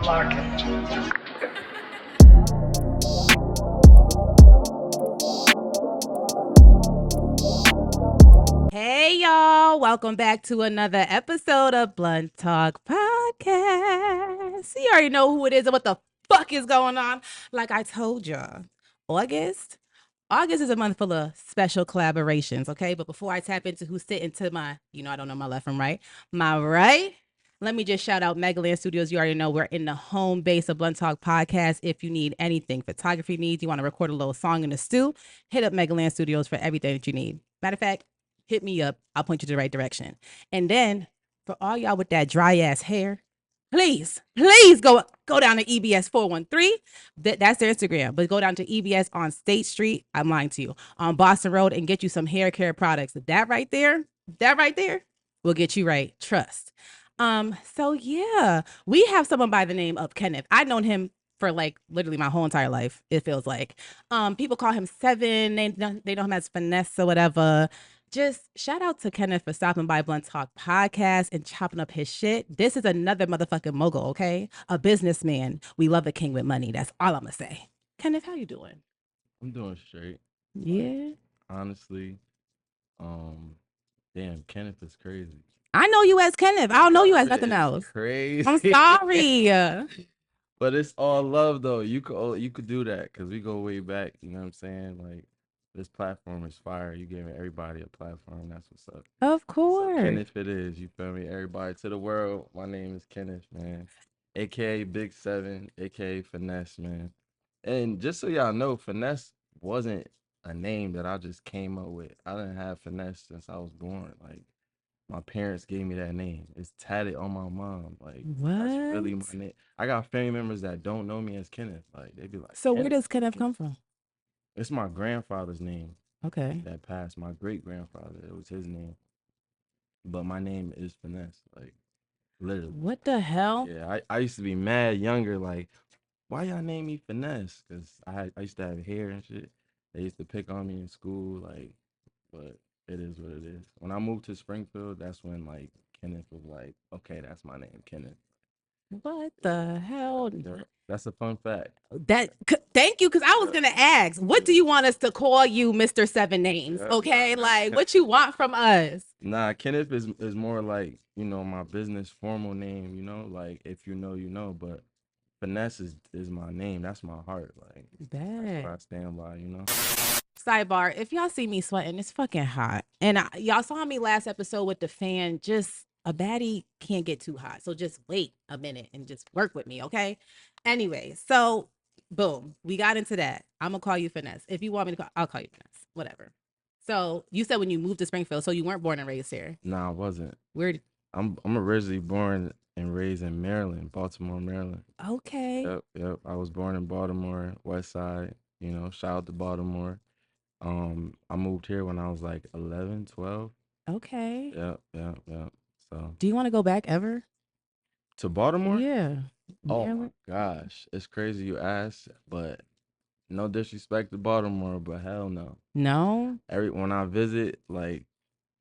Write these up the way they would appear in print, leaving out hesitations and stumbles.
market. Hey y'all, welcome back to another episode of Blunt Talk Podcast. You already know who it is and what the fuck is going on. Like I told y'all, August is a month full of special collaborations, okay? But before I tap into who's sitting to my, I don't know my left from right, my right, let me just shout out Megaland Studios. You already know we're in the home base of Blunt Talk Podcast. If you need anything, photography needs, you want to record a little song in the stew, hit up Megaland Studios for everything that you need. Matter of fact, hit me up. I'll point you to the right direction. And then for all y'all with that dry ass hair, please go down to EBS 413. That's their Instagram. But go down to EBS on State Street. I'm lying to you, on Boston Road, and get you some hair care products. That right there will get you right. Trust. So yeah, we have someone by the name of Kenneth. I've known him for like literally my whole entire life. It feels like. People call him Seven. They know him as Finesse or whatever. Just shout out to Kenneth for stopping by Blunt Talk Podcast and chopping up his shit. This is another motherfucking mogul, okay? A businessman. We love a king with money. That's all I'm gonna say. Kenneth, how you doing? I'm doing straight. Yeah. Honestly, damn, Kenneth is crazy. I know you as Kenneth. I don't know you as nothing else. Crazy. I'm sorry. But it's all love though. You could do that because we go way back. You know what I'm saying? Like this platform is fire. You giving everybody a platform. That's what's up. Of course. So Kenneth, it is. You feel me? Everybody to the world. My name is Kenneth, man. AKA Big Seven, AKA Finesse, man. And just so y'all know, Finesse wasn't a name that I just came up with. I didn't have Finesse since I was born. Like my parents gave me that name. It's tatted on my mom. Like that's really my name. I got family members that don't know me as Kenneth. Like they be like, so where does Kenneth come from? It's my grandfather's name. Okay. That passed. My great grandfather. It was his name. But my name is Finesse. Like literally. What the hell? Yeah, I used to be mad younger, like, why y'all name me Finesse? Because I used to have hair and shit. They used to pick on me in school, like, but it is what it is. When I moved to Springfield, that's when like Kenneth was like, okay, that's my name, Kenneth. What the hell? That's a fun fact. Thank you, because I was gonna ask, what do you want us to call you, Mr. Seven Names? Okay, like what you want from us? Nah, Kenneth is more like, you know, my business formal name, you know, like if you know, you know, but Finesse is my name. That's my heart. Like that's what I stand by, you know. Sidebar, if y'all see me sweating, it's fucking hot. And y'all saw me last episode with the fan. Just a baddie can't get too hot. So just wait a minute and just work with me, okay? Anyway, so boom, we got into that. I'm gonna call you Finesse. If you want me to I'll call you Finesse. Whatever. So you said when you moved to Springfield, so you weren't born and raised here. Nah, I wasn't. Where? I'm originally born and raised in Maryland, Baltimore, Maryland. Okay. Yep. I was born in Baltimore, West Side, you know, shout out to Baltimore. I moved here when I was like 11, 12. Okay. Yep. So do you want to go back ever? To Baltimore? Yeah. Oh my gosh. It's crazy you ask, but no disrespect to Baltimore, but hell no. No? When I visit, like,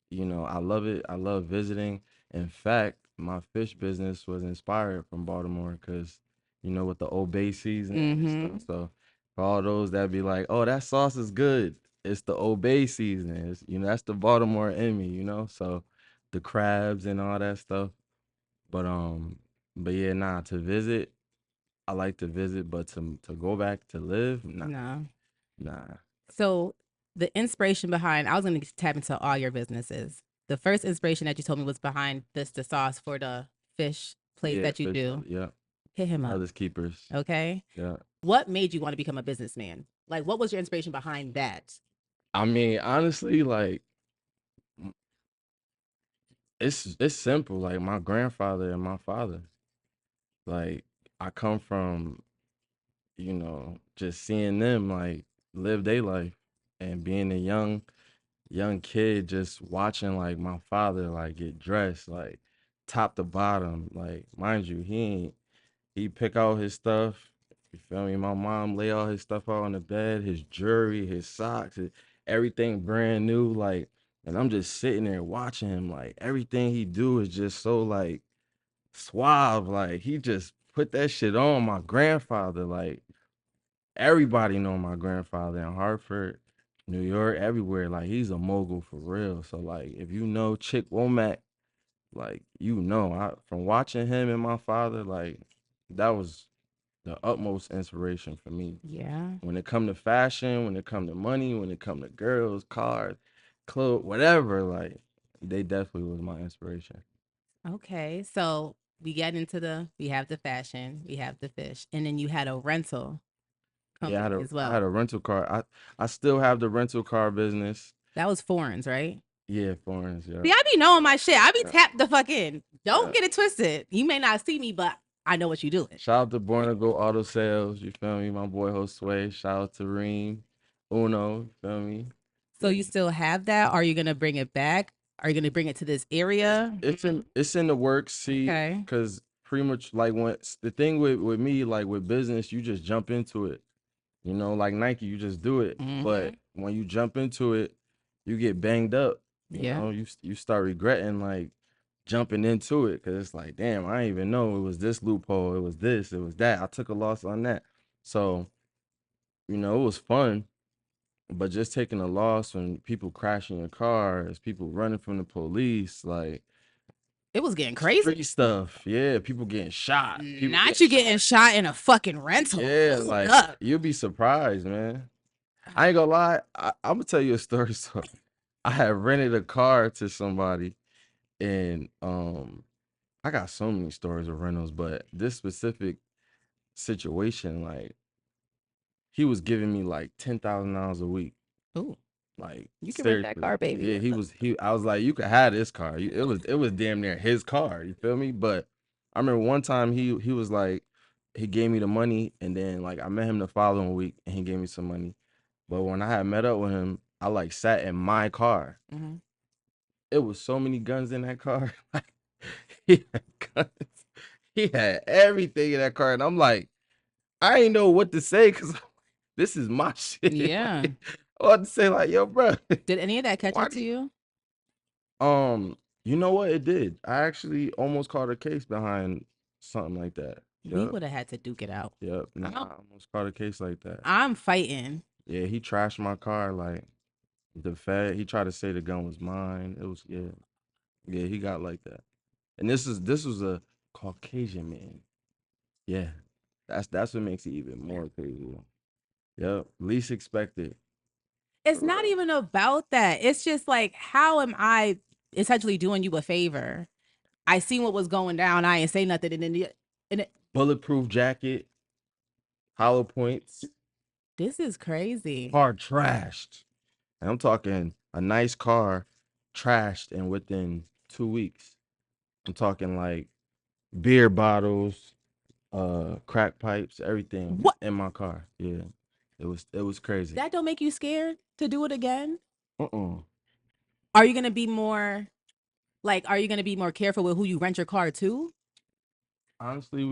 you know, I love it. I love visiting. In fact, my fish business was inspired from Baltimore because, you know, with the Old Bay season and stuff. So for all those that be like, oh, that sauce is good. It's the Old Bay season. It's, you know, that's the Baltimore in me, you know? So the crabs and all that stuff. But yeah, nah, to visit, I like to visit, but to go back to live, nah. So the inspiration behind, I was going to tap into all your businesses. The first inspiration that you told me was behind the sauce for the fish place that you do. Yeah. Hit him up. Brothers Keepers. Okay. Yeah. What made you want to become a businessman? Like, what was your inspiration behind that? I mean, honestly, like, it's simple. Like my grandfather and my father. Like I come from, you know, just seeing them like live their life and being a young kid, just watching like my father like get dressed like top to bottom. Like mind you, he pick out his stuff. You feel me? My mom lay all his stuff out on the bed, his jewelry, his socks, everything brand new. Like, and I'm just sitting there watching him. Like everything he do is just so like suave. Like he just put that shit on my grandfather. Like everybody know my grandfather in Hartford, New York, everywhere. Like he's a mogul for real. So like if you know Chick Womack, like I from watching him and my father, like that was the utmost inspiration for me. Yeah. When it come to fashion, when it come to money, when it come to girls, cars, clothes, whatever, like they definitely was my inspiration. Okay. So we have the fashion, we have the fish, and then you had a rental Yeah, company as I had well. a rental car. I still have the rental car business. That was foreigns, right? Yeah, foreigns. Yeah, See, I be knowing my shit. I be yeah, tapped the fuck in. Don't yeah. get it twisted. You may not see me, but I know what you doing. Shout out to Born to Go Auto Sales. You feel me? My boy Josue. Shout out to Reem, Uno. You feel me? So Yeah. you still have that? Are you gonna bring it back? Are you gonna bring it to this area? It's in the works. See, Okay. because pretty much like when the thing with me, like with business, you just jump into it. You know, like Nike, you just do it. Mm-hmm. But when you jump into it, you get banged up. You Yeah. know, you start regretting like jumping into it because it's like, damn, I didn't even know it was this loophole. It was this. It was that. I took a loss on that. So it was fun, but just taking a loss when people crashing your cars, people running from the police, like It was getting crazy. street stuff. Yeah, people getting shot. People Not getting you shot. getting shot in a fucking rental. Yeah, Hold like up. you'll be surprised, man. I ain't gonna lie. I'm gonna tell you a story. So I had rented a car to somebody, and I got so many stories of rentals, but this specific situation, like he was giving me like $10,000 a week. Ooh, Like you can rent that seriously. car, baby. Yeah, What he the? was he I was like, you could have this car. It was damn near his car, you feel me? But I remember one time he was like, he gave me the money and then like I met him the following week and he gave me some money. But when I had met up with him, I like sat in my car. Mm-hmm. It was so many guns in that car. Like he had guns. He had everything in that car. And I'm like, I ain't know what to say because this is my shit. Yeah. Like, I want to say, like, yo, bro, Did any of that catch why up do to you you? you know what? It did. I actually almost caught a case behind something like that. We Yep. would have had to duke it out. Yep. Nah, I'm, I almost caught a case like that. I'm fighting. Yeah, he trashed my car like the fed. He tried to say the gun was mine. It was yeah. Yeah, he got like that. And this was a Caucasian man. Yeah. That's what makes it even more crazy. Yep. Least expected. It's For not real. even about that. It's just like, how am I essentially doing you a favor? I seen what was going down. I ain't say nothing, and Bulletproof jacket, hollow points, this is crazy. car trashed. And I'm talking a nice car trashed and within 2 weeks. I'm talking like beer bottles, crack pipes, everything What? in my car. Yeah. It was crazy. That don't make you scared to do it again? Uh-uh. Are you gonna be more like? Are you gonna be more careful with who you rent your car to? Honestly,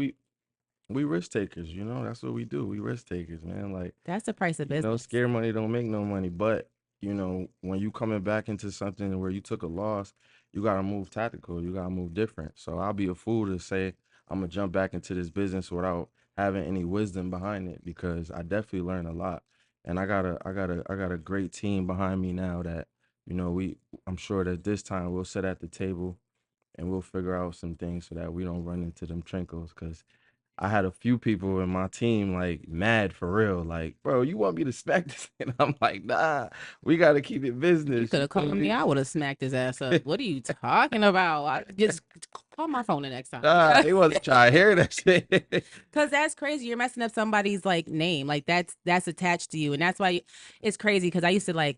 we risk takers, that's what we do. We risk takers, man. Like, That's the price of business. scare money don't make no money. But, when you coming back into something where you took a loss, you gotta move tactical. You gotta move different. So I'll be a fool to say I'm gonna jump back into this business without having any wisdom behind it because I definitely learned a lot. And I got a great team behind me now that, I'm sure that this time we'll sit at the table and we'll figure out some things so that we don't run into them trinkles. Cause I had a few people in my team like mad for real, like, bro, you want me to smack this? And I'm like, nah, we gotta keep it You business. could You have feel called me. me? I would have smacked his ass up. What are you talking about? Just call my phone the next time. Nah, he wasn't trying to hear that shit. Cause that's crazy. You're messing up somebody's like name. Like that's attached to you. And that's why it's crazy. Cause I used to like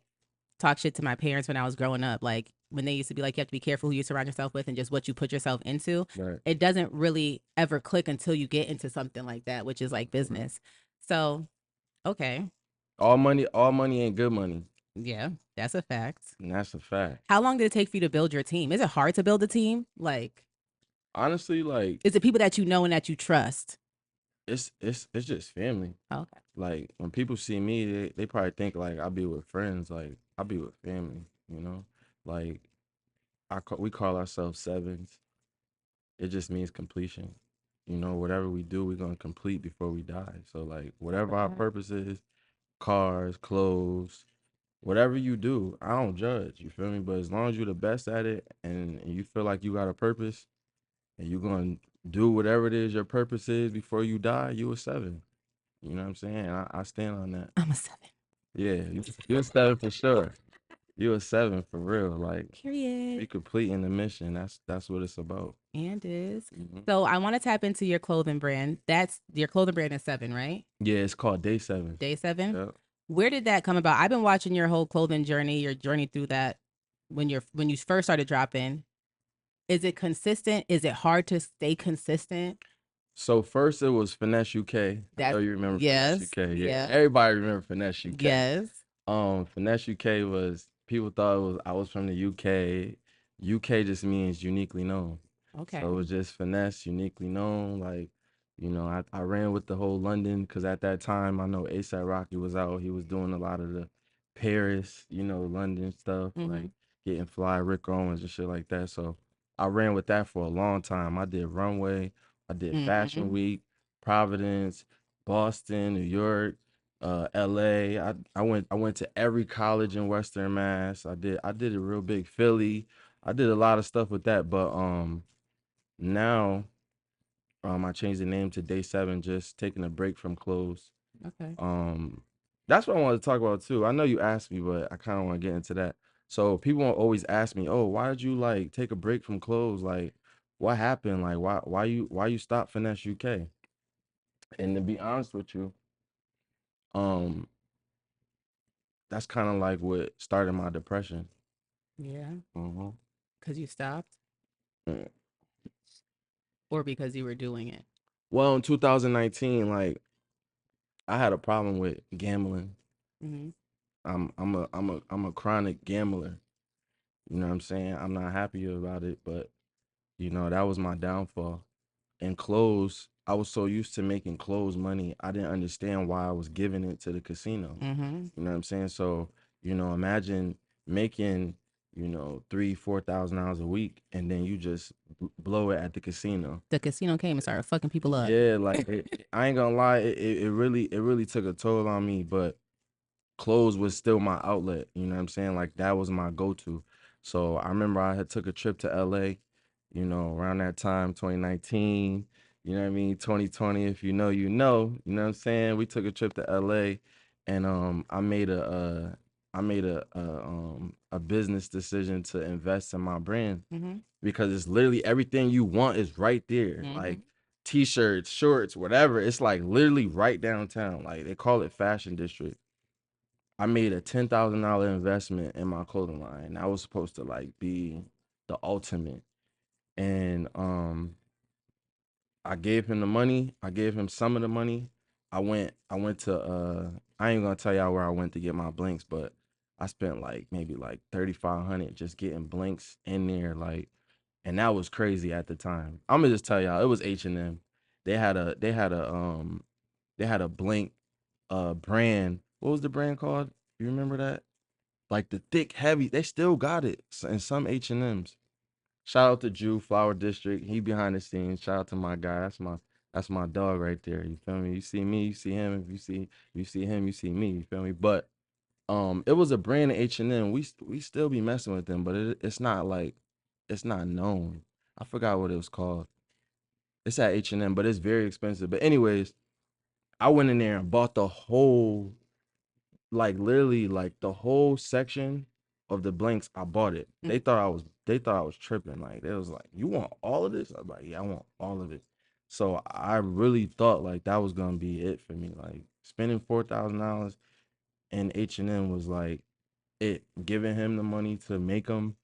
talk shit to my parents when I was growing up. Like when they used to be like, you have to be careful who you surround yourself with and just what you put yourself into. Right. It doesn't really ever click until you get into something like that, which is like business. So, okay. All money ain't good money. Yeah, that's a fact. And that's a fact. How long did it take for you to build your team? Is it hard to build a team? Like, Honestly, like is it people that you know and that you trust? it's just family. Okay. Like when people see me, they probably think like I be with friends, like I be with family. Like we call ourselves sevens. It just means completion. you know, whatever we do, we're gonna complete before we die. So like Fuck whatever with our that. purpose is, cars, clothes, whatever you do, I don't judge. You feel me? But as long as you're the best at it and you feel like you got a purpose and you're gonna do whatever it is your purpose is before you die, you a seven. You know what I'm saying? I stand on that. I'm a seven. Yeah, you a seven for sure. You a seven for real. Like Period. we completing the mission. That's what it's about. And is. Hmm. So I want to tap into your clothing brand. That's your clothing brand is seven, right? Yeah, it's called Day Seven. Day seven. Yeah. Where did that come about? I've been watching your whole clothing journey, your journey through that when you first started dropping. Is it consistent? Is it hard to stay consistent? So first it was Finesse UK. I know That's you remember Finesse yes. UK. Yeah, Yeah. everybody remember Finesse UK. Yes. Finesse UK was people thought it was I was from the UK. UK just means uniquely known. Okay. So it was just finesse, uniquely known. Like, you know, I ran with the whole London because at that time I know ASAP Rocky was out. He was doing a lot of the Paris, you know, London stuff, Mm-hmm. like getting fly Rick Owens and shit like that. So I ran with that for a long time. I did runway, I did Fashion Mm-hmm. Week, Providence, Boston, New York, LA. I went to every college in Western Mass. I did a real big Philly. I did a lot of stuff with that, but now I changed the name to Day Seven, just taking a break from clothes. Okay. Um that's what I wanted to talk about too. I know you asked me, but I kind of want to get into that. So people always ask me, "Oh, why did you like take a break from clothes? Like what happened? Like why you stop Finesse UK?" And to be honest with you, um that's kind of like what started my depression. Yeah. Hmm. Because you stopped or because you were doing it. Well, in 2019, like I had a problem with gambling. Mm-hmm. I'm a chronic gambler. You know what I'm saying? I'm not happy about it, but you know, that was my downfall. And clothes, I was so used to making clothes money, I didn't understand why I was giving it to the casino. Mm-hmm. You know what I'm saying? So, you know, imagine making, you know, 3, 4 thousand dollars a week and then you just blow it at the casino. The casino came and started fucking people up. Yeah, like I ain't gonna lie, it really took a toll on me, but clothes was still my outlet. You know what I'm saying? Like that was my go-to. So I remember I had took a trip to LA, you know, around that time, 2019, you know what I mean? 2020, if you know, you know what I'm saying? We took a trip to LA and I made a business decision to invest in my brand Mm-hmm. because it's literally everything you want is right there. Mm-hmm. Like t-shirts, shorts, whatever. It's like literally right downtown. Like they call it Fashion District. I made a $10,000 investment in my clothing line. That was supposed to like be the ultimate. And I gave him the money. I gave him some of the money. I went to I ain't gonna tell y'all where I went to get my blinks, but I spent like maybe like 3,500 just getting blinks in there, like, and that was crazy at the time. I'm gonna just tell y'all, it was H&M. They had a blink brand. What was the brand called? You remember that? Like the thick, heavy. They still got it in some H&Ms. Shout out to Jew Flower District. He behind the scenes. Shout out to my guy. That's my dog right there. You feel me? You see me, you see him. If you see him, you see me. You feel me? But it was a brand of H&M. We still be messing with them, but it's not like it's not known. I forgot what it was called. It's at H&M, but it's very expensive. But anyways, I went in there and bought the whole, like literally like the whole section of the blanks. I bought it. They thought I was tripping. Like they was like, "You want all of this?" I was like, "Yeah, I want all of it." So I really thought like that was gonna be it for me. Like spending $4,000 in H&M was like it. Giving him the money to make them,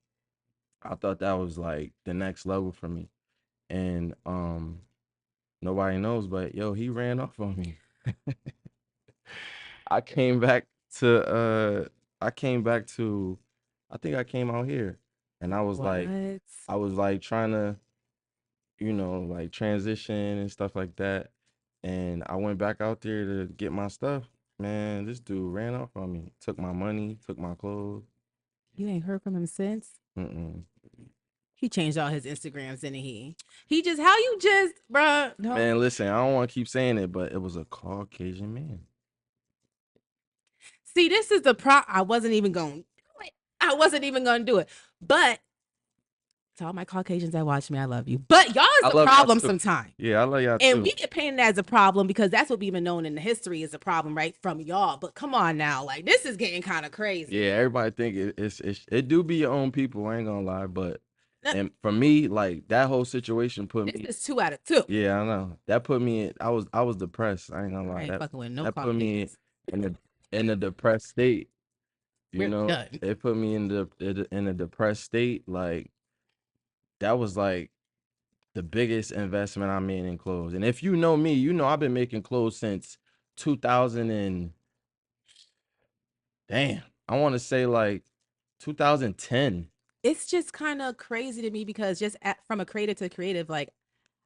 I thought that was like the next level for me. And nobody knows, but yo, he ran off on me. I came back to I came back to I think I came out here and What? I was like trying to, you know, like transition and stuff like that. And I went back out there to get my stuff. Man, this dude ran off on me. Took my money, took my clothes. You ain't heard from him since? Mm-mm. He changed all his Instagrams, didn't he? He just how you just, bruh. No. Man, listen, I don't want to keep saying it, but it was a Caucasian man. See, this is the I wasn't even going to do it. I wasn't even going to do it. But to all my Caucasians that watch me, I love you. But y'all is I the love y'all problem too. sometimes. Yeah, I love y'all And too. we get painted as a problem because that's what we've been known in the history is a problem, right? From y'all. But come on now. Like, this is getting kind of crazy. Yeah, everybody think it do be your own people. I ain't gonna lie, but Uh, and for me, like that whole situation put This me. is 2 out of 2. Yeah, I know that put me in. I was depressed. I ain't gonna I lie. ain't fucking with no That put me Caucasians. in a depressed state. You We're know, done. it put me in a depressed state. Like that was like the biggest investment I made in clothes. And if you know me, you know I've been making clothes since 2000 and damn, I want to say like 2010. It's just kind of crazy to me because from a creative to creative, like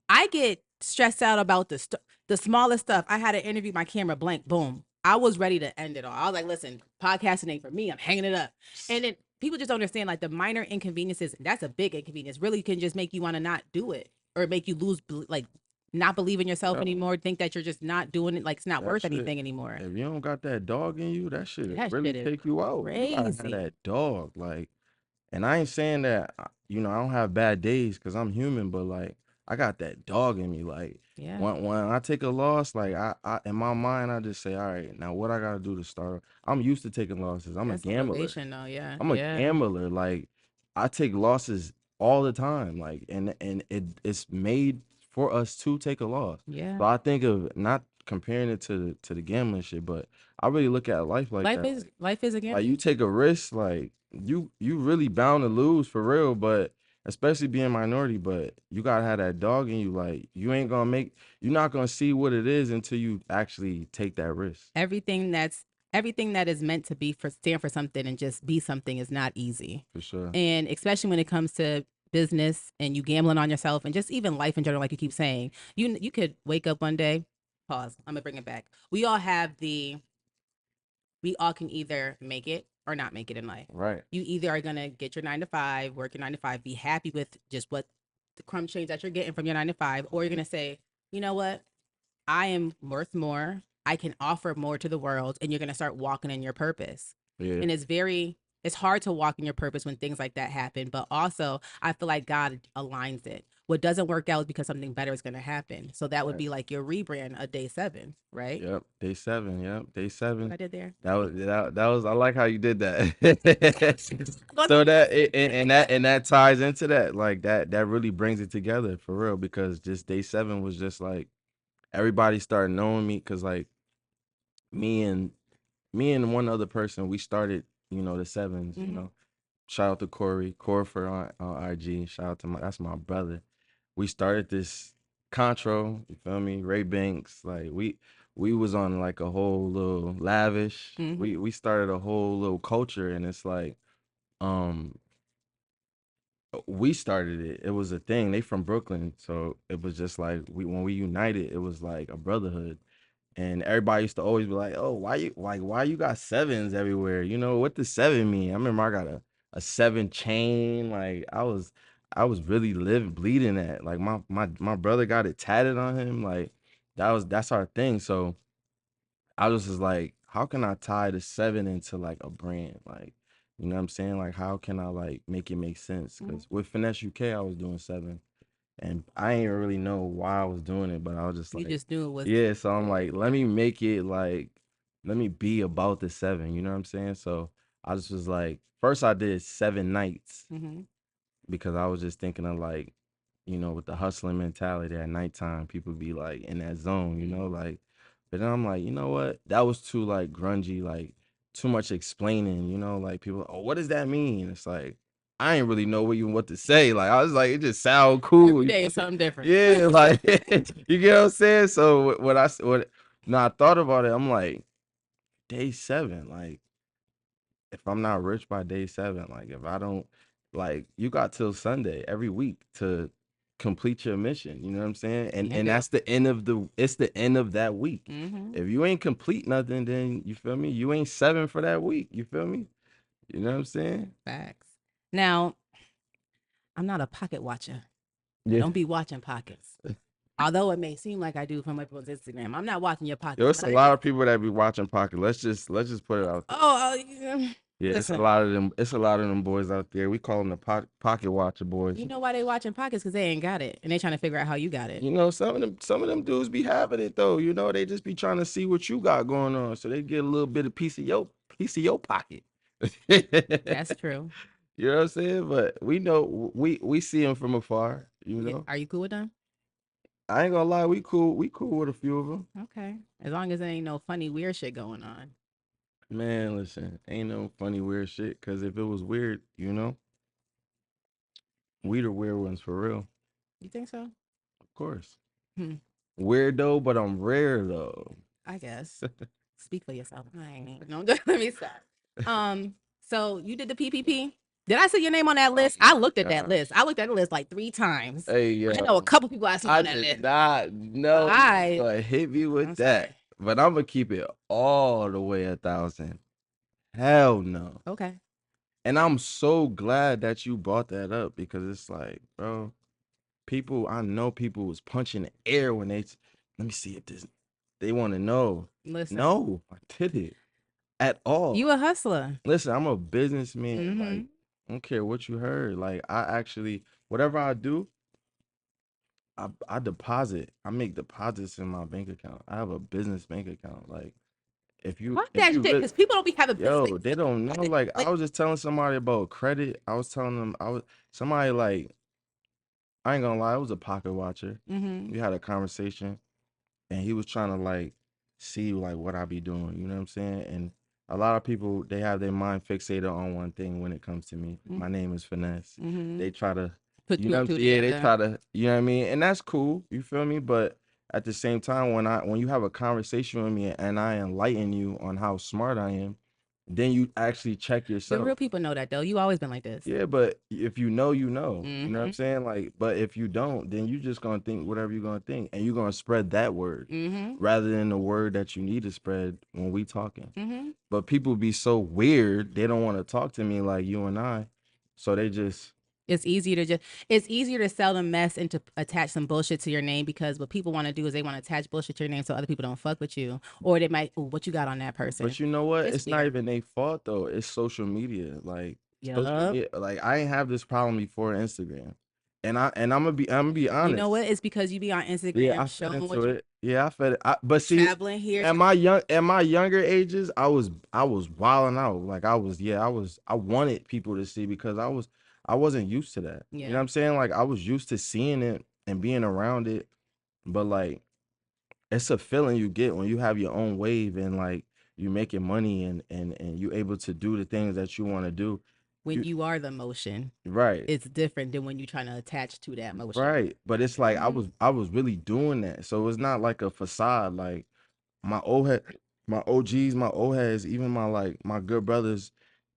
I get stressed out about the smallest stuff. I had to interview my camera blank, boom. I was ready to end it all. I was like, listen, podcasting ain't for me. I'm hanging it up. And then people just don't understand like the minor inconveniences. That's a big inconvenience. Really can just make you want to not do it or make you lose like not believe in yourself Yep, anymore. Think that you're just not doing it. Like it's not that worth shit. anything anymore. If you don't got that dog in you, that shit That really shit is take you out. You gotta have crazy. that dog. Like, and I ain't saying that I don't have bad days because I'm human, but like I got that dog in me. Like Yeah. when I take a loss, like I in my mind I just say, all right, now what I gotta do to start. I'm used to taking losses. I'm a That's gambler. motivation though. Yeah. I'm a Yeah. gambler. Like I take losses all the time. Like and it's made for us to take a loss. Yeah. So I think of not comparing it to the gambling shit, but I really look at life like that. Life is a Like gamble. you take a risk, like you really bound to lose for real, but especially being minority, but you gotta have that dog in you. Like you're not gonna see what it is until you actually take that risk. everything that's everything that is meant to be for stand for something and just be something is not easy. For sure. And especially when it comes to business and you gambling on yourself and just even life in general, like you keep saying, you could wake up one day, pause, I'm gonna bring it back. We all can either make it or not make it in life. Right. You either are gonna get your 9 to 5, work your 9 to 5, be happy with just what the crumb change that you're getting from your 9 to 5, or you're gonna say, you know what, I am worth more. I can offer more to the world, and you're going to start walking in your purpose. Yeah. And it's hard to walk in your purpose when things like that happen. But also, I feel like God aligns it. What doesn't work out is because something better is going to happen. So that would Right. be like your rebrand of day 7, right? Yep. Day 7. Yep. Day What 7. I did there. That was I like how you did that. What's So that ties into that. Like that really brings it together for real because just day 7 was just like everybody started knowing me because like me and one other person we started the sevens. Mhm. Shout out to Corey on IG. Shout out to that's my brother. We started this Contro, you feel me? Ray Banks, like we was on like a whole little lavish. Mhm. We started a whole little culture, and it's like um we started it. It was a thing. They from Brooklyn, so it was just like when we united, it was like a brotherhood. And everybody used to always be like, "Oh, why you got sevens everywhere? You know what the 7 mean?" I remember I got a 7 chain. Like I was really bleeding that. Like my brother got it tatted on him. Like that's our thing. So I was just like, how can I tie the 7 into like a brand? Like, you know what I'm saying? Like how can I like make it make sense? Mhm. Because with Finesse UK, I was doing 7. And I ain't really know why I was doing it, but I was just You like, just knew it was yeah. So I'm there. like, let me make it like, let me be about the 7. You know what I'm saying? So I just was like, first I did 7 nights Mhm. because I was just thinking of like, with the hustling mentality at nighttime, people be like in that zone, Mhm. like. But then I'm like, you know what? That was too like grungy, like too much explaining, like people, oh, what does that mean? It's like I ain't really know even what to say. Like I was like, it just sound cool. Every You day feel is me? something different. Yeah, like you get what I'm saying. So now I thought about it. I'm like, day 7, like if I'm not rich by day 7, like if I don't, like you got till Sunday every week to complete your mission. You know what I'm saying? And You and do. that's it's the end of that week. Mhm. If you ain't complete nothing, then you feel me? You ain't 7 for that week. You feel me? You know what I'm saying? Facts. Now, I'm not a pocket watcher. I Yeah. don't be watching pockets. Although it may seem like I do from everyone's Instagram. I'm not watching your Yo, pockets, it's but a I lot am. of people that be watching Pocket. Let's just put it out there. Yeah. Yeah, it's a Listen, lot of them. It's a lot of them boys out there. We call them the pocket watcher boys. you know why they watching pockets? Because they ain't got it. And they trying to figure out how you got it. You know, some of them dudes be having it though. You know, they just be trying to see what you got going on, so they get a little bit of piece of your pocket. You That's true. know what I'm saying? But we know we see them from afar. You know, Are you cool with them? I ain't gonna lie, we cool. We cool with a few of them. Okay. As long as there ain't no funny, weird shit going on. Man, listen, ain't no funny weird shit. Cause if it was weird, we the weird ones for real. You think so? Of course. Hmm. Weirdo, but I'm rare though. I guess. Speak for yourself. I ain't. No, let me stop. So you did the PPP. Did I see your name on that Oh list? I my looked at that gosh. list. I looked at the list like 3 times. Hey I know a yo, couple people I seen I on that did list. not know you was I, gonna hit me with I'm that. sorry. But I'm gonna keep it all the way 1,000. Hell no. Okay. And I'm so glad that you brought that up because it's like, bro, I know people was punching the air when let me see if this, they want to know. Listen, No, I did it at all. you a hustler. Listen, I'm a businessman. Mm-hmm. Like, I don't care what you heard. Like, I actually, whatever I do, I deposit. I make deposits in my bank account. I have a business bank account. Like, Fuck if that you shit, really, because people don't be having business yo, they don't know. Like, I like was just telling somebody about credit. I was telling them somebody like, I ain't gonna lie, I was a pocket watcher. mm-hmm. We had a conversation, and he was trying to like see like what I be doing. You know what I'm saying? And a lot of people, they have their mind fixated on one thing when it comes to me. My name is Finesse. Mm-hmm. They try to, Put you two know what and I'm two saying? Yeah, they together. try to, you know what I mean? And that's cool. You feel me? But at the same time, when you have a conversation with me and I enlighten you on how smart I am, then you actually check The yourself. real people know that though. You always been like this. Yeah, but if you know, you know. You know what I'm Mm-hmm. saying? Like, but if you don't, then you just gonna think whatever you're gonna think, and you're gonna spread that word Mm-hmm. rather than the word that you need to spread when we talking. Mm-hmm. But people be so weird, they don't want to talk to me like you and I, so they just It's easier to sell the mess and to attach some bullshit to your name, because what people want to do is they want to attach bullshit to your name so other people don't fuck with you, or they might, "Ooh, what you got on that person?" But you know what? It's It's not weird. even their fault though. It's social media. Like social Yup. media. Like I ain't have this problem before Instagram, and I'm gonna be You know honest. what? It's because you be on Yeah, Instagram I fed showing into what you it. Yeah, I fed it. But see, traveling here. at my younger ages, I was wilding out. Like I wanted people to see because I wasn't used to that. You know Yeah. what I'm saying? Like I was used to seeing it and being around it, but like it's a feeling you get when you have your own wave and like you making money and you able to do the things that you want to do. When You you are the motion, right. it's different than when you're trying to attach to that motion. Right. But it's like I Mm-hmm. was I was really doing that. So it's not like a facade. Like my old head, my OGs, my old heads, even my good brothers,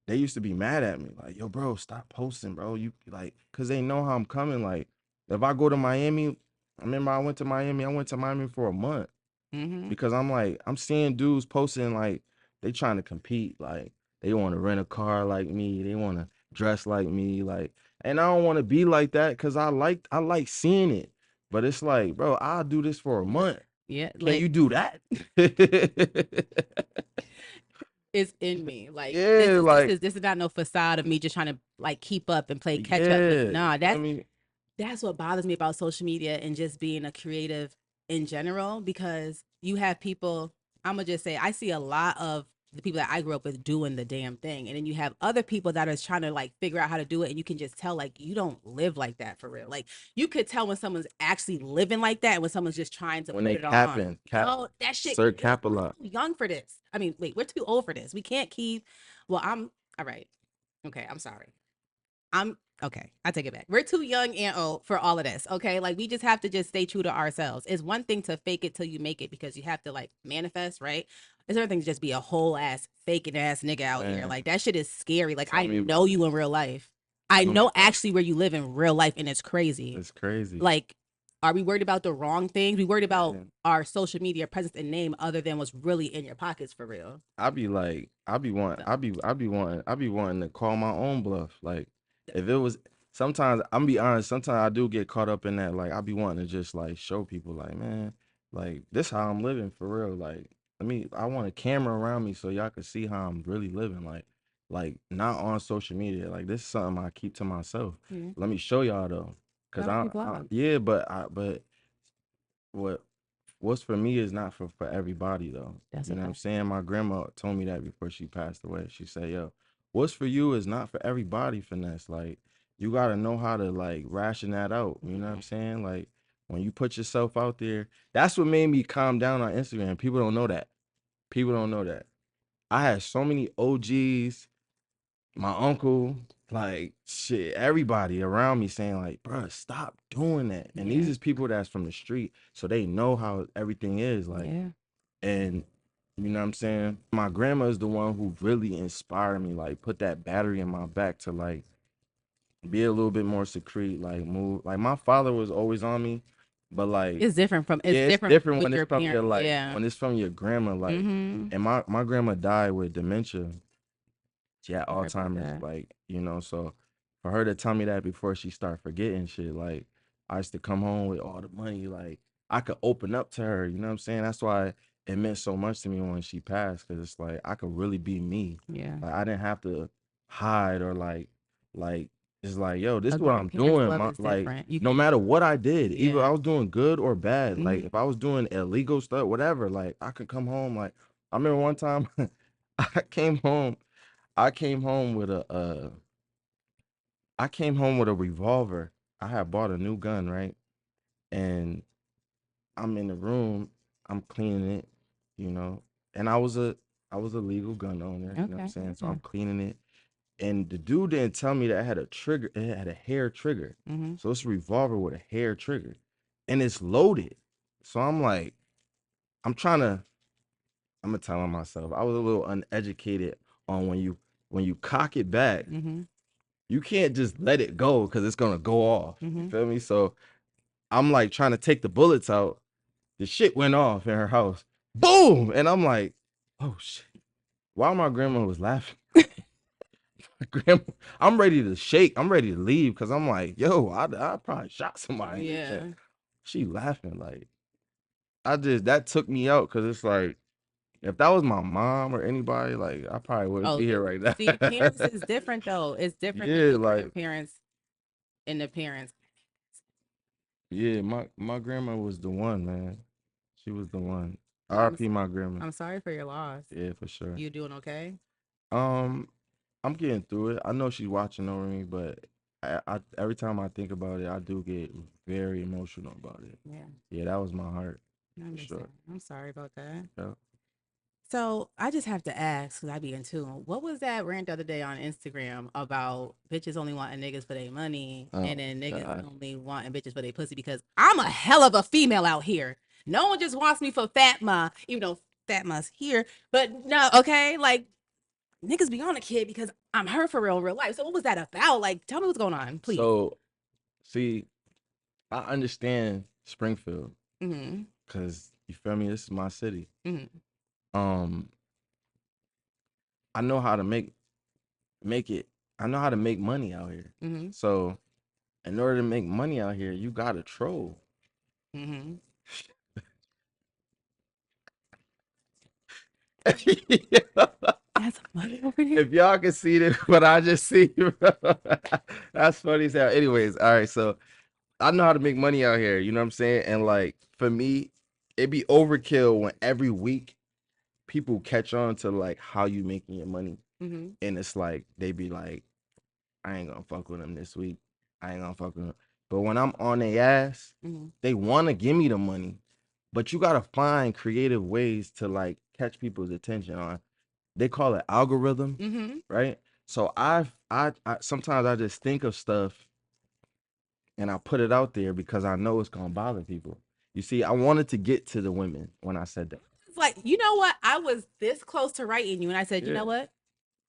they used to be mad at me. Like, yo, bro, stop posting, bro. You like, cause they know how I'm coming. Like, if I go to Miami, I remember I went to Miami for a month Mm-hmm. because I'm like, I'm seeing dudes posting like they trying to compete. Like, they want to rent a car like me, they want to dress like me, like, and I don't want to be like that because I like seeing it. But it's like, bro, I'll do this for a month. Yeah, Can like you do that? it's in me. Like this Yeah, is this like, is this is not no facade of me just trying to like keep up and play catch up with. yeah. Nah, I mean, that's what bothers me about social media and just being a creative in general, because you have people, I'm gonna just say, I see a lot of the people that I grew up with doing the damn thing, and then you have other people that are trying to like figure out how to do it, and you can just tell like you don't live like that for real. Like you could tell when someone's actually living like that and when someone's just trying to when put they it on. capping, Yo, that shit, sir, yo, cap a we're lot. too young for this. I mean, wait, we're too old for this. We can't keep, well, I'm all right. Okay, I'm sorry. I'm okay. I take it back. We're too young and old for all of this. Okay. Like we just have to just stay true to ourselves. It's one thing to fake it till you make it because you have to like manifest, right? It's another thing to just be a whole ass faking ass nigga out here. Man, Like that shit is scary. Like tell I me know about it. you in real life. I Tell me know about actually where you live in real life, and it's crazy. it. It's crazy. Like, are we worried about the wrong things? We worried about Man, our social media presence and name other than what's really in your pockets for real. I be like, I be wanting, So I be wanting to call my own bluff. Like, if it was, sometimes I'm be honest, sometimes I do get caught up in that. Like I be wanting to just like show people like, man, like this how I'm living for real. Like I want a camera around me so y'all can see how I'm really living. Like not on social media. Like this is something I keep to myself. Yeah. Let me show y'all though. Cause That would be vlog. yeah, but what what's for me is not for everybody though. That's You a know what I'm fact. saying? My grandma told me that before she passed away. She said, "Yo, what's for you is not for everybody, finesse. Like you gotta know how to like ration that out. You know what I'm saying? Like when you put yourself out there, that's what made me calm down on Instagram. People don't know that. People don't know that. I had so many OGs, my uncle, like shit, everybody around me saying like, bruh, stop doing that. And these Yeah. is people that's from the street, so they know how everything is. Like, Yeah. and you know what I'm saying? My grandma is the one who really inspired me, like put that battery in my back to like be a little bit more secret, like move. Like my father was always on me, but like It's yeah, it's different different with when it's your from parent. your like Yeah. when it's from your grandma, like Mm-hmm. and my grandma died with dementia. She had Sorry about Alzheimer's, that. like, so for her to tell me that before she start forgetting shit, like I used to come home with all the money, like I could open up to her, you know what I'm saying? That's why it meant so much to me when she passed, because it's like I could really be me. Yeah. Like I didn't have to hide or like it's like, yo, this A is what I'm grandparent's doing. love My is like different. You no can, matter what I did, either yeah. I was doing good or bad, like Mm-hmm. if I was doing illegal stuff, whatever, like I could come home. Like I remember one time I came home I came home with a revolver. I had bought a new gun, right? And I'm in the room, I'm cleaning it, you know. And I was a legal gun owner, you know what I'm Okay. saying? So Yeah. I'm cleaning it. And the dude didn't tell me that it had a trigger, it had a hair trigger. Mm-hmm. So it's a revolver with a hair trigger. And it's loaded. So I'm like, I'm trying to I'm gonna tell myself. I was a little uneducated on when you cock it back, Mm-hmm. you can't just let it go because it's gonna go off. You Mm-hmm. feel me? So I'm like trying to take the bullets out. The shit went off in her house. Boom! And I'm like, oh shit. While my grandma was laughing, grandma, I'm ready to shake. I'm ready to leave because I'm like, yo, I probably shot somebody. And Yeah. she laughing like that took me out because it's like if that was my mom or anybody, like I probably wouldn't Oh, be here right see, now. parents is different though. It's different than Yeah, the like grandparents and the parents. yeah, my grandma was the one, man. She was the one. Well, RP my grandma. I'm sorry for your loss. Yeah, for sure. You doing okay? Um, I'm getting through it. I know she's watching over me, but I every time I think about it, I do get very emotional about it. Yeah. Yeah, that was my heart I for sure. understand. I'm sorry about that. Yeah. So I just have to ask, because I be in tune. What was that rant the other day on Instagram about bitches only wanting niggas for their money and Oh then niggas God. only wanting bitches for their pussy? Because I'm a hell of a female out here. No one just wants me for Fatma, even though Fatma's here. But no, okay, like niggas be on a kid because I'm her for real life. So what was that about? Like, tell me what's going on, please. So see, I understand Springfield Mm-hmm. because you feel me. This is my city. Mm-hmm. Um, I know how to make it. I know how to make money out here. Mm-hmm. So in order to make money out here, you gotta troll. Mm-hmm. That's money over there. If y'all can see this, what I just see, bro, that's funny as hell. Anyways, all right, so I know how to make money out here. You know what I'm saying? And like for me, it'd be overkill when every week people catch on to like how you making your money, Mm-hmm. and it's like they be like, I ain't gonna fuck with them this week. I ain't gonna fuck with them. But when I'm on their ass, Mm-hmm. they want to give me the money, but you gotta find creative ways to like catch people's attention on. They call it algorithm, Mm-hmm. right? So I sometimes I just think of stuff and I put it out there because I know it's gonna bother people. You see, I wanted to get to the women when I said that. It's like, you know what? I was this close to writing you, and I said, you know Yeah. what?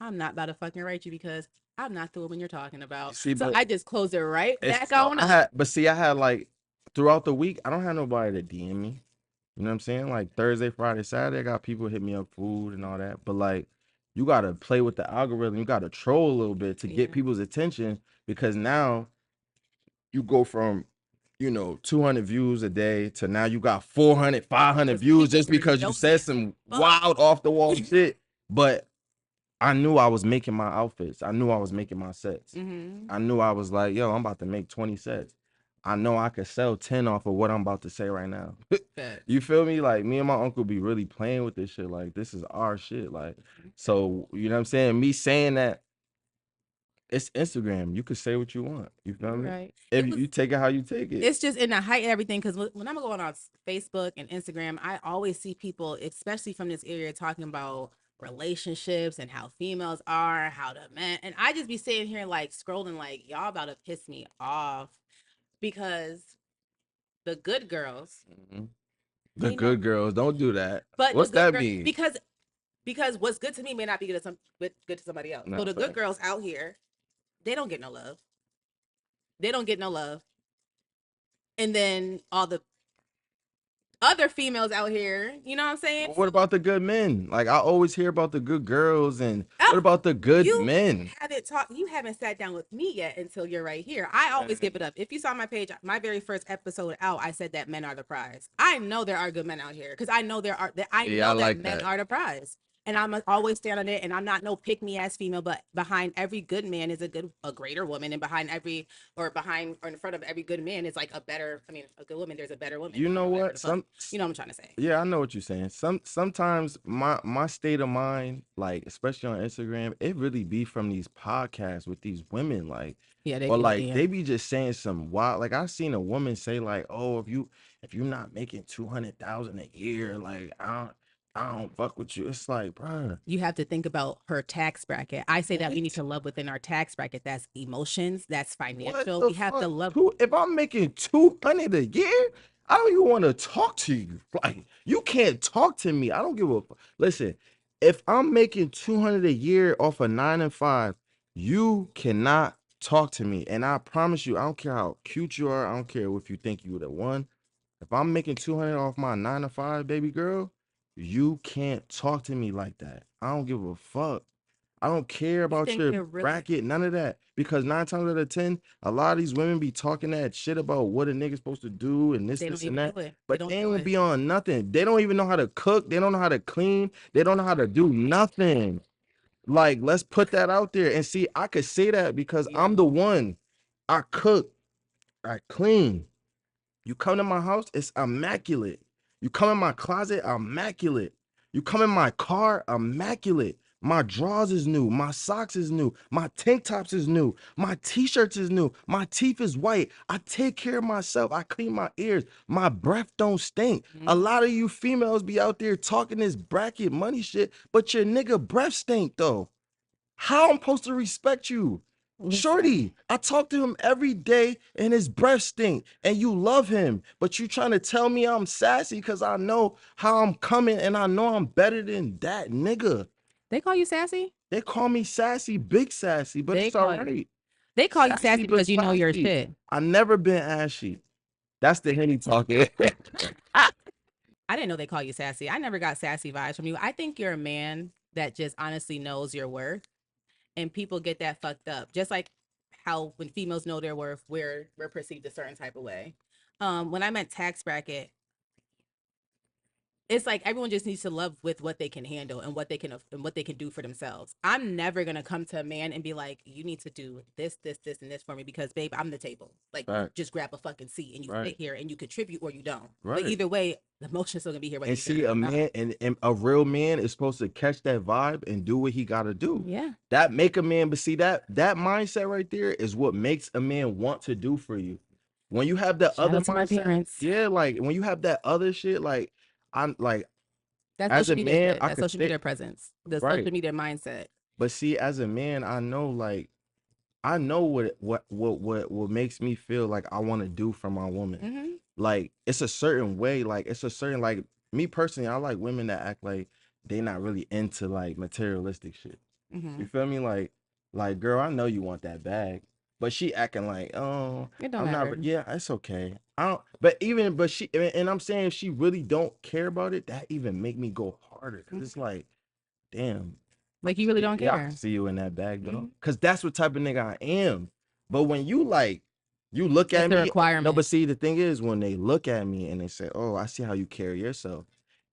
I'm not about to fucking write you because I'm not the woman you're talking You about. see, So but I just closed it right it's back so on I up. had, but see, I had like throughout the week, I don't have nobody to DM me. You know what I'm saying? Like Thursday, Friday, Saturday, I got people hit me up food and all that. But like, you gotta play with the algorithm. You gotta troll a little bit to get Yeah. people's attention because now you go from 200 views a day to now you got 400, 500 views just because you said some wild off the wall shit. But I knew I was making my outfits. I knew I was making my sets. I knew I was like, yo, I'm about to make 20 sets. I know I could sell 10 off of what I'm about to say right now. You feel me? Like, me and my uncle be really playing with this shit. Like, this is our shit. Like, so, you know what I'm saying? Me saying that, it's Instagram. You could say what you want. You feel me? Right. If you take it how you take it. It's just in the height of everything. Because when I'm going on Facebook and Instagram, I always see people, especially from this area, talking about relationships and how females are, how the men. And I just be sitting here like scrolling, like, y'all about to piss me off because the good girls, Mhm. The good girls, don't do that. but What's the good that girls, mean? because what's good to me may not be good to somebody else. No, So the good fact. girls out here, they don't get no love. They don't get no love. And then all the other females out here, you know what I'm saying? But what about the good men? Like, I always hear about the good girls, and Oh, what about the good you men? you haven't sat down with me yet until you're right here. I always give Man. it up. If you saw my page, my very first episode out, I said that men are the prize. I know there are good men out here because I Yeah, I know that like men that. are the prize. And I'm always stand on it. And I'm not no pick me ass female, but behind every good man is a greater woman, and behind or in front of every good man is like a good woman. There's a better woman. You know Whatever what? the fuck, you know what I'm trying to say. Yeah, I know what you're saying. Sometimes my state of mind, like especially on Instagram, it really be from these podcasts with these women, like, Yeah, they or be like, like yeah. they be just saying some wild. Like, I seen a woman say like, "Oh, if you're not making 200,000 a year, like I don't fuck with you." It's like, bruh, You have to think about her tax bracket. I say that we need what? to love within our tax bracket. That's emotions, that's What financial. the We have to fuck? love. If I'm making 200 a year, I don't even want to talk to you. Like, you can't talk to me. I don't give a fuck. Listen, if I'm making 200 a year off a 9 to 5, you cannot talk to me. And I promise you, I don't care how cute you are. I don't care if you think you the one. If I'm making 200 off my 9 to 5, baby girl, you can't talk to me like that. I don't give a fuck. I don't care You about think your you're really? bracket, none of that. Because 9 times out of 10, a lot of these women be talking that shit about what a nigga's supposed to do and They don't this, and even do that. it. They But don't they do don't it. be on nothing. They don't even know how to cook. They don't know how to clean. They don't know how to do nothing. Like, let's put that out there. And see, I could say that because Yeah. I'm the one. I cook, I clean. You come to my house, it's immaculate. You come in my closet, immaculate. You come in my car, immaculate. My drawers is new. My socks is new. My tank tops is new. My t-shirts is new. My teeth is white. I take care of myself. I clean my ears. My breath don't stink. A lot of you females be out there talking this bracket money shit, but your nigga breath stink though. How I'm supposed to respect you? Listen, Shorty, I talk to him every day and his breath stink and you love him, but you trying to tell me I'm sassy because I know how I'm coming and I know I'm better than that nigga. they call you sassy. They call me sassy, big sassy, but They it's all call you. right. They call you Sassy sassy but because you know your classy. shit. I never been ashy. That's the Henny talking. I didn't know they call you sassy. I never got sassy vibes from you. I think you're a man that just honestly knows your worth, and people get that fucked up. Just like how when females know their worth, we're perceived a certain type of way. When I meant tax bracket, it's like everyone just needs to love with what they can handle and what they can do for themselves. I'm never gonna come to a man and be like, you need to do this, and this for me because, babe, I'm the table. Like, you Right, just grab a fucking seat and you sit right, here and you contribute or you don't. But right. either way, the emotion's still gonna be here whether And you see, contribute a or not. man and a real man is supposed to catch that vibe and do what he gotta do. Yeah. That make a man, but see that mindset right there is what makes a man want to do for you. When you have that Shout other out to my mindset, parents. yeah, like when you have that other shit, like I'm like That as social a media man, shit, I that could social sit media presence, the right. social media mindset. But see, as a man, I know like I know what makes me feel like I want to do for my woman. Mm-hmm. Like it's a certain way, like it's a certain like me personally, I like women that act like they not really into like materialistic shit. Mm-hmm. You feel me? Like girl, I know you want that bag, but she acting like, oh, It don't I'm not. matter. Yeah, it's okay. I don't. But she, and I'm saying if she really don't care about it, that even make me go harder because it's Mhm. like, damn, Like you really don't yeah, I can care. see you in that bag Mm-hmm. though, because that's what type of nigga I am. But when you like You look It's at the me. No, requirement. but see, the thing is, when they look at me and they say, "Oh, I see how you carry yourself,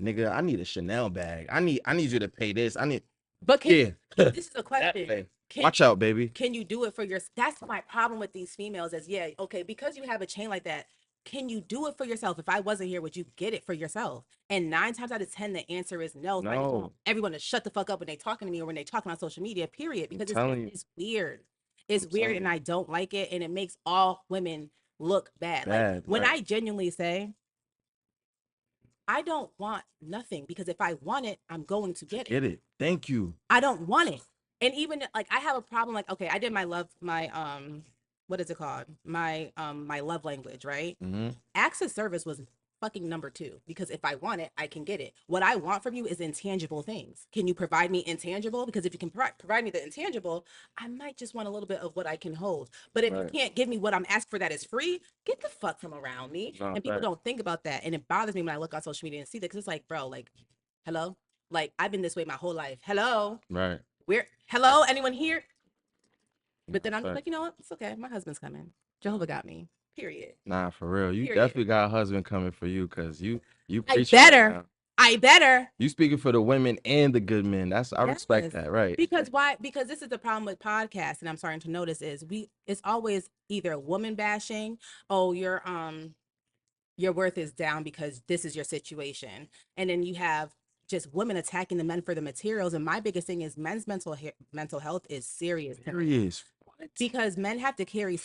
nigga. I need a Chanel bag. I need you to pay this. I need, But can yeah, this is a that question. way. Can Watch out, baby. can you do it for your that's my problem with these females is yeah, okay, because you have a chain like that, can you do it for yourself? If I wasn't here, would you get it for yourself? And 9 times out of 10, the answer is no. So I just want No, everyone to shut the fuck up when they talking to me or when they talking on social media, period. I'm Because telling you, it's weird. I'm It's weird telling and you, I don't like it. And it makes all women look bad. Like bad, when right? I genuinely say, I don't want nothing because if I want it, I'm going to To get it. get it. Thank you. I don't want it. And even like I have a problem like okay, I did my what is it called? My love language, right? Mm-hmm. Acts of service was fucking number 2 because if I want it, I can get it. What I want from you is intangible things. Can you provide me intangible? Because if you can provide me the intangible, I might just want a little bit of what I can hold. But if you Right. can't give me what I'm asking for that is free, get the fuck from around me. No, And people fact. don't think about that. And it bothers me when I look on social media and see that because it's like, bro, like, hello? Like I've been this way my whole life. Hello? Right. Where hello? Anyone here? No, But then I'm just fact. like, you know what? It's okay. My husband's coming. Jehovah got me. Period. Nah, for real. You Period. definitely got a husband coming for you because you I preaching right better. now. I better. You speaking for the women and the good men. That's I respect Yes. that. Right. Because why? Because this is the problem with podcasts, and I'm starting to notice is it's always either woman bashing, oh, your worth is down because this is your situation. And then you have just women attacking the men for the materials. And my biggest thing is men's mental health is serious to me Serious. What? because men have to carry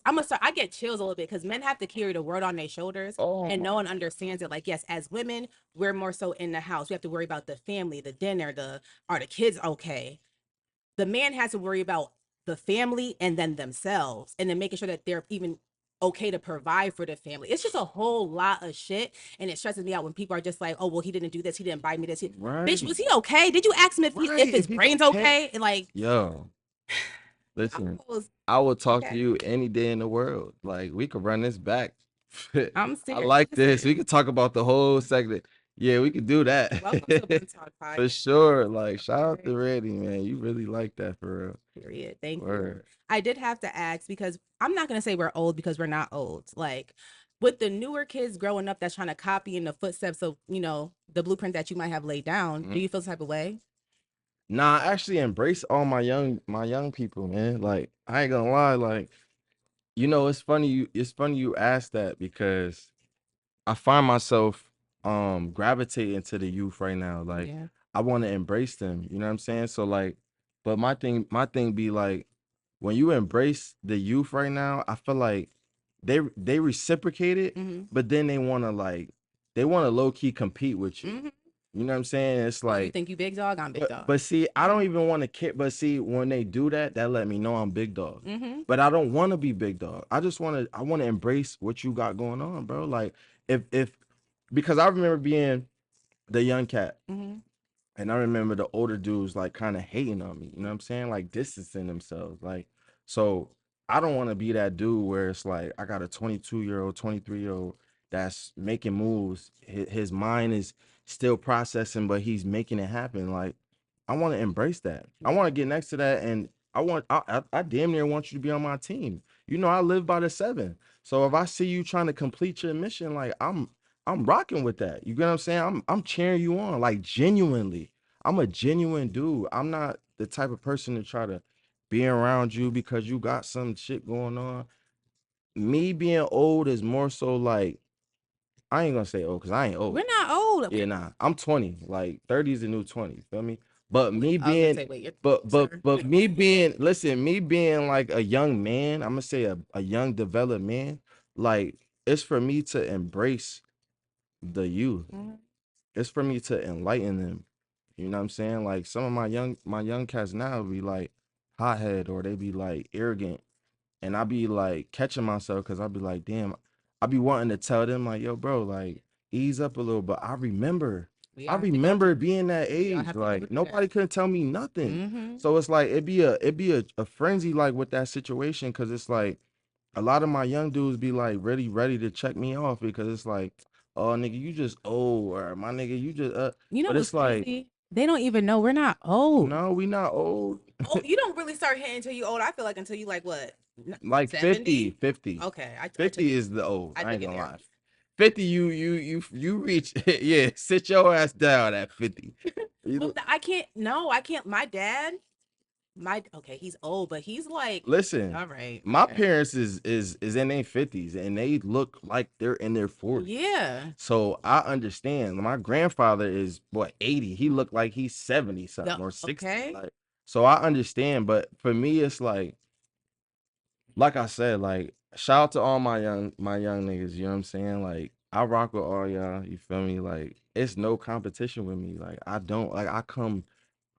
I'm gonna start. I get chills a little bit because men have to carry the world on their shoulders, Oh and my. no one understands it. Like, yes, as women, we're more so in the house. We have to worry about the family, the dinner, the are the kids okay? The man has to worry about the family and then themselves, and then making sure that they're even okay to provide for the family. It's just a whole lot of shit, and it stresses me out when people are just like, "Oh, well, he didn't do this. He didn't buy me this." Bitch, Right. was he okay? Did you ask him if Right. his If he's brain's okay. okay? And like, Yo, I listen. was I will talk to okay. you any day in the world. Like we could run this back. I'm I serious. like this. Listen, We could talk about the whole segment. Yeah, we could do welcome to the that. Blunt Talk For Podcast. sure. Like shout out Okay. to Reddy, man. You really like that for real. Period. Thank you. Word. I did have to ask because I'm not going to say we're old because we're not old. Like with the newer kids growing up that's trying to copy in the footsteps of, the blueprint that you might have laid down, do Mhm. you feel some type of way? Nah, I actually embrace all my young people, man. Like I ain't gonna lie, like it's funny you asked that because I find myself gravitating to the youth right now. Like Yeah. I want to embrace them. You know what I'm saying? So like, but my thing be like when you embrace the youth right now, I feel like they reciprocate it, Mm-hmm. but then they want to low key compete with you. Mm-hmm. You know what I'm saying? It's Oh, you like think you big dog? I'm big dog. but see, I don't even want to care. But see, when they do that, that let me know I'm big dog. Mm-hmm. But I don't want to be big dog. I want to embrace what you got going on, bro. Like if because I remember being the young cat. Mm-hmm. And I remember the older dudes like kind of hating on me. You know what I'm saying? Like distancing themselves. Like, so I don't want to be that dude where it's like I got a 22-year-old, 23-year-old that's making moves. His mind is still processing, but he's making it happen. Like, I want to embrace that. I want to get next to that, and I damn near want you to be on my team. I live by the 7. So if I see you trying to complete your mission, like I'm rocking with that. You get what I'm saying? I'm cheering you on, like genuinely. I'm a genuine dude. I'm not the type of person to try to be around you because you got some shit going on. Me being old is more so like I ain't gonna say old because I ain't We're old. not old. Yeah, nah. I'm 20. Like 30 is the new 20. Feel me? But me I was gonna being say, wait, you're but but sir. but me being listen, me being like a young man, I'm gonna say a young developed man, like it's for me to embrace the youth. Mhm. It's for me to enlighten them. You know what I'm saying? Like some of my young cats now be like hothead or they be like arrogant. And I be like catching myself because I be like, damn, I be wanting to tell them, like, yo, bro, like, ease up a little. But I remember, We I all have to go remember through. being that We all age. have to go Like through that. nobody couldn't tell me nothing. Mm-hmm. So it's like it'd be a frenzy like with that situation because it's like a lot of my young dudes be like really ready to check me off because it's like, oh nigga, you just old or my nigga, you just You know but what's it's like, crazy? They don't even know we're not old. no, we not old. Oh, you don't really start hitting until you old. I feel like until you like what? Like 50, 70? 50. Okay, I took 50 it. is the old. I I ain't took it gonna there. lie. 50, you reach. Yeah, sit your ass down at 50. Well, You I can't. No, I can't. My dad, okay, he's old, but he's like, listen. all right, My okay, parents is in their 50s and they look like they're in their 40s. yeah. So I understand. My grandfather is what 80. He looked like he's 70 The something or 60. okay, Like so I understand, but for me it's like I said, like shout out to all my young niggas, you know what I'm saying? Like I rock with all y'all, you feel me? Like it's no competition with me. Like I don't like I come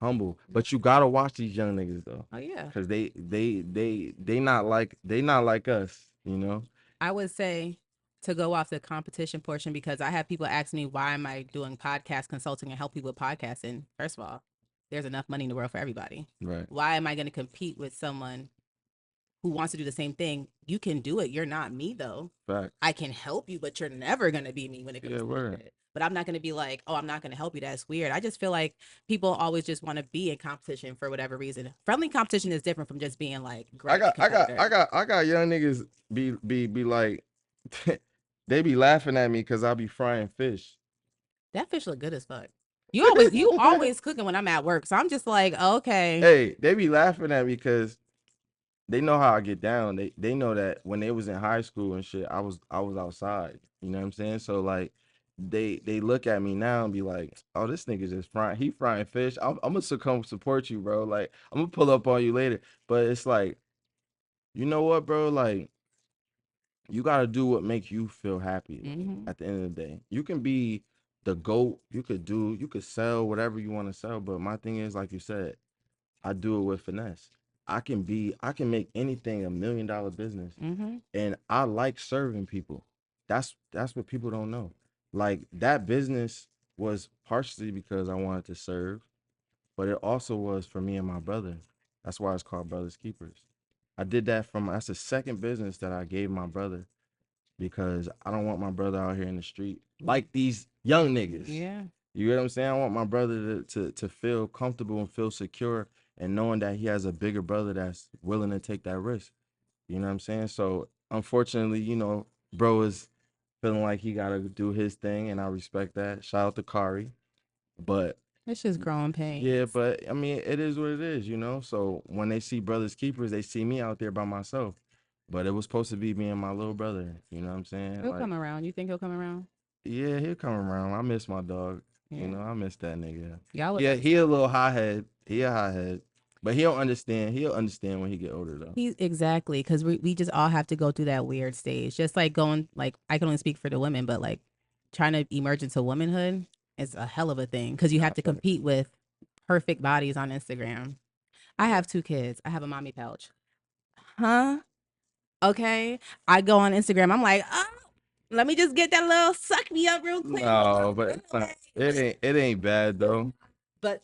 humble, but you gotta watch these young niggas though. oh yeah. Cause they not like us, you know? I would say to go off the competition portion because I have people ask me why am I doing podcast consulting and help people with podcasting. First of all, there's enough money in the world for everybody. Right. Why am I going to compete with someone who wants to do the same thing? You can do it. You're not me though. Fact. I can help you, but you're never going to be me when it comes Yeah, to word. it. But I'm not going to be like, oh, I'm not going to help you. That's weird. I just feel like people always just want to be in competition for whatever reason. Friendly competition is different from just being like I grudge got I got I competitor. got I got young niggas be like they be laughing at me because I be frying fish. That fish look good as fuck. You always cooking when I'm at work. So I'm just like, okay. Hey, they be laughing at me because they know how I get down. They know that when they was in high school and shit, I was outside. You know what I'm saying? So like they look at me now and be like, "Oh, this nigga just frying fish. I'm gonna come support you, bro. Like I'm gonna pull up on you later." But it's like, you know what, bro? Like you gotta do what makes you feel happy. Like, Mm-hmm. at the end of the day, you can be the goat. You could sell whatever you want to sell. But my thing is, like you said, I do it with finesse. I can make anything $1 million business. Mm-hmm. And I like serving people. That's what people don't know. Like that business was partially because I wanted to serve, but it also was for me and my brother. That's why it's called Brothers Keepers. I did that from that's the second business that I gave my brother because I don't want my brother out here in the street like these young niggas. Yeah. You get what I'm saying? I want my brother to feel comfortable and feel secure and knowing that he has a bigger brother that's willing to take that risk. You know what I'm saying? So unfortunately, bro is feeling like he gotta do his thing and I respect that. Shout out to Kari. But It's just growing yeah, pains. but I mean it is what it is. So when they see brothers keepers, they see me out there by myself. But it was supposed to be me and my little brother. You know what I'm saying? He'll Like come around. You think he'll come around? yeah, he'll come around. I miss my dog. Yeah. I miss that nigga. Y'all look Yeah, like he a little hothead. He a hothead. But he don't understand. He'll understand when he get older though. he's exactly because we just all have to go through that weird stage. Just like going like I can only speak for the women, but like trying to emerge into womanhood is a hell of a thing because you Nah, have to fact. compete with perfect bodies on Instagram. I have two kids. I have a mommy pouch. Huh? Okay. I go on Instagram. I'm like, oh, let me just get that little suck me up real quick. No, but it's not, it ain't bad though. But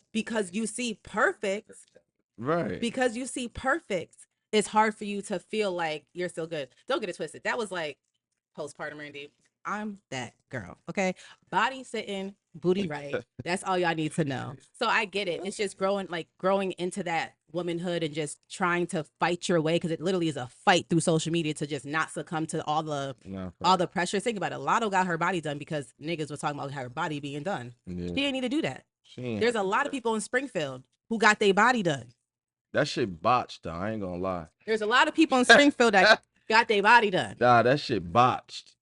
Right. because you see perfect, it's hard for you to feel like you're still good. Don't get it twisted. That was like postpartum Randy. I'm that girl. Okay. Body sitting, booty right. That's all y'all need to know. So I get it. It's just growing into that womanhood and just trying to fight your way because it literally is a fight through social media to just not succumb to all the No, all fact. the pressure. Think about it. Lotto got her body done because niggas was talking about her body being done. Yeah. She didn't need to do that. She ain't There's have a to do lot of that. people in Springfield who got their body done. That shit botched though. I ain't gonna lie. There's a lot of people in Springfield that got their body done. Nah, that shit botched.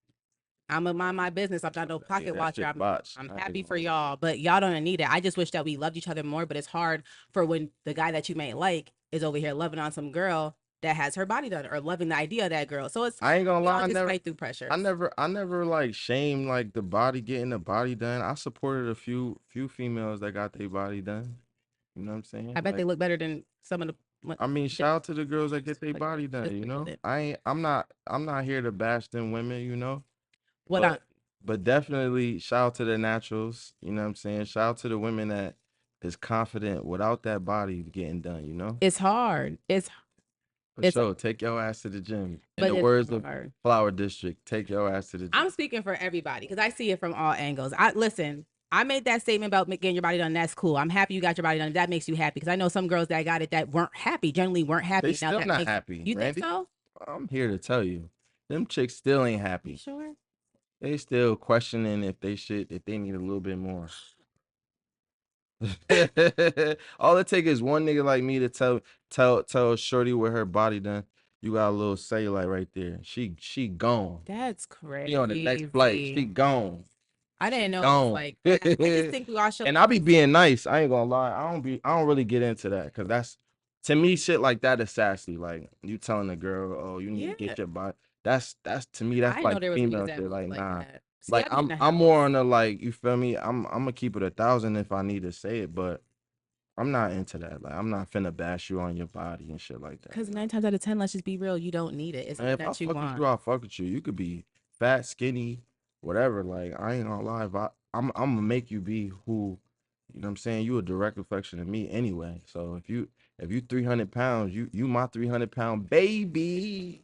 I'm gonna mind my business. I'm not no Yeah, pocket that watcher. shit I'm botched. I'm I ain't happy gonna for lie. y'all, but y'all don't need it. I just wish that we loved each other more. But it's hard for when the guy that you may like is over here loving on some girl that has her body done or loving the idea of that girl. So it's I ain't gonna we lie. all I just never, fight through I pressures. never, I never like shamed like the body getting the body done. I supported a few females that got their body done. You know what I'm I saying? bet they Like, look better than some of the I mean, just shout out to the girls that get their like body done. just forget it. I'm not here to bash them women. What I But definitely shout out to the naturals. You know what I'm saying? Shout out to the women that is confident without that body getting done. it's hard. For It's sure. Take your ass to the gym. In but the it's words of hard. Flower District, take your ass to the I'm gym. speaking for everybody because I see it from all angles. I listen. I made that statement about getting your body done. That's cool. I'm happy you got your body done. That makes you happy because I know some girls that got it that weren't happy. Generally, weren't They happy. Now still that not makes happy, you think Randy. so? I'm here to tell you, them chicks still ain't You happy. sure? They still questioning if they need a little bit more. All it take is one nigga like me to tell Shorty with her body done. You got a little cellulite right there. She gone. That's She on the next flight. She crazy. gone. I She didn't know it was gone. like that. I just think we all should. And I be being nice. I ain't gonna lie. I don't really get into that because that's to me shit like that is sassy. Like you telling a girl, oh, you need to Yeah. get your body. That's to me I that's didn't know like there was niggas female that shit. moved Like like nah. that. See, Like I be in the I'm house. more on the like you feel me. I'm gonna keep it 1,000 if I need to say it, but I'm not into that. Like I'm not finna bash you on your body and shit like that. Because Nah. 9 times out of 10, let's just be real, you don't need it. It's Man, something if I that you fuck with want. you, I'll fuck with you. You could be fat, skinny, whatever. Like I ain't gonna lie. If I'm gonna make you be who, you know what I'm saying? You a direct reflection of me anyway. So if you 300 pounds, you my 300-pound baby.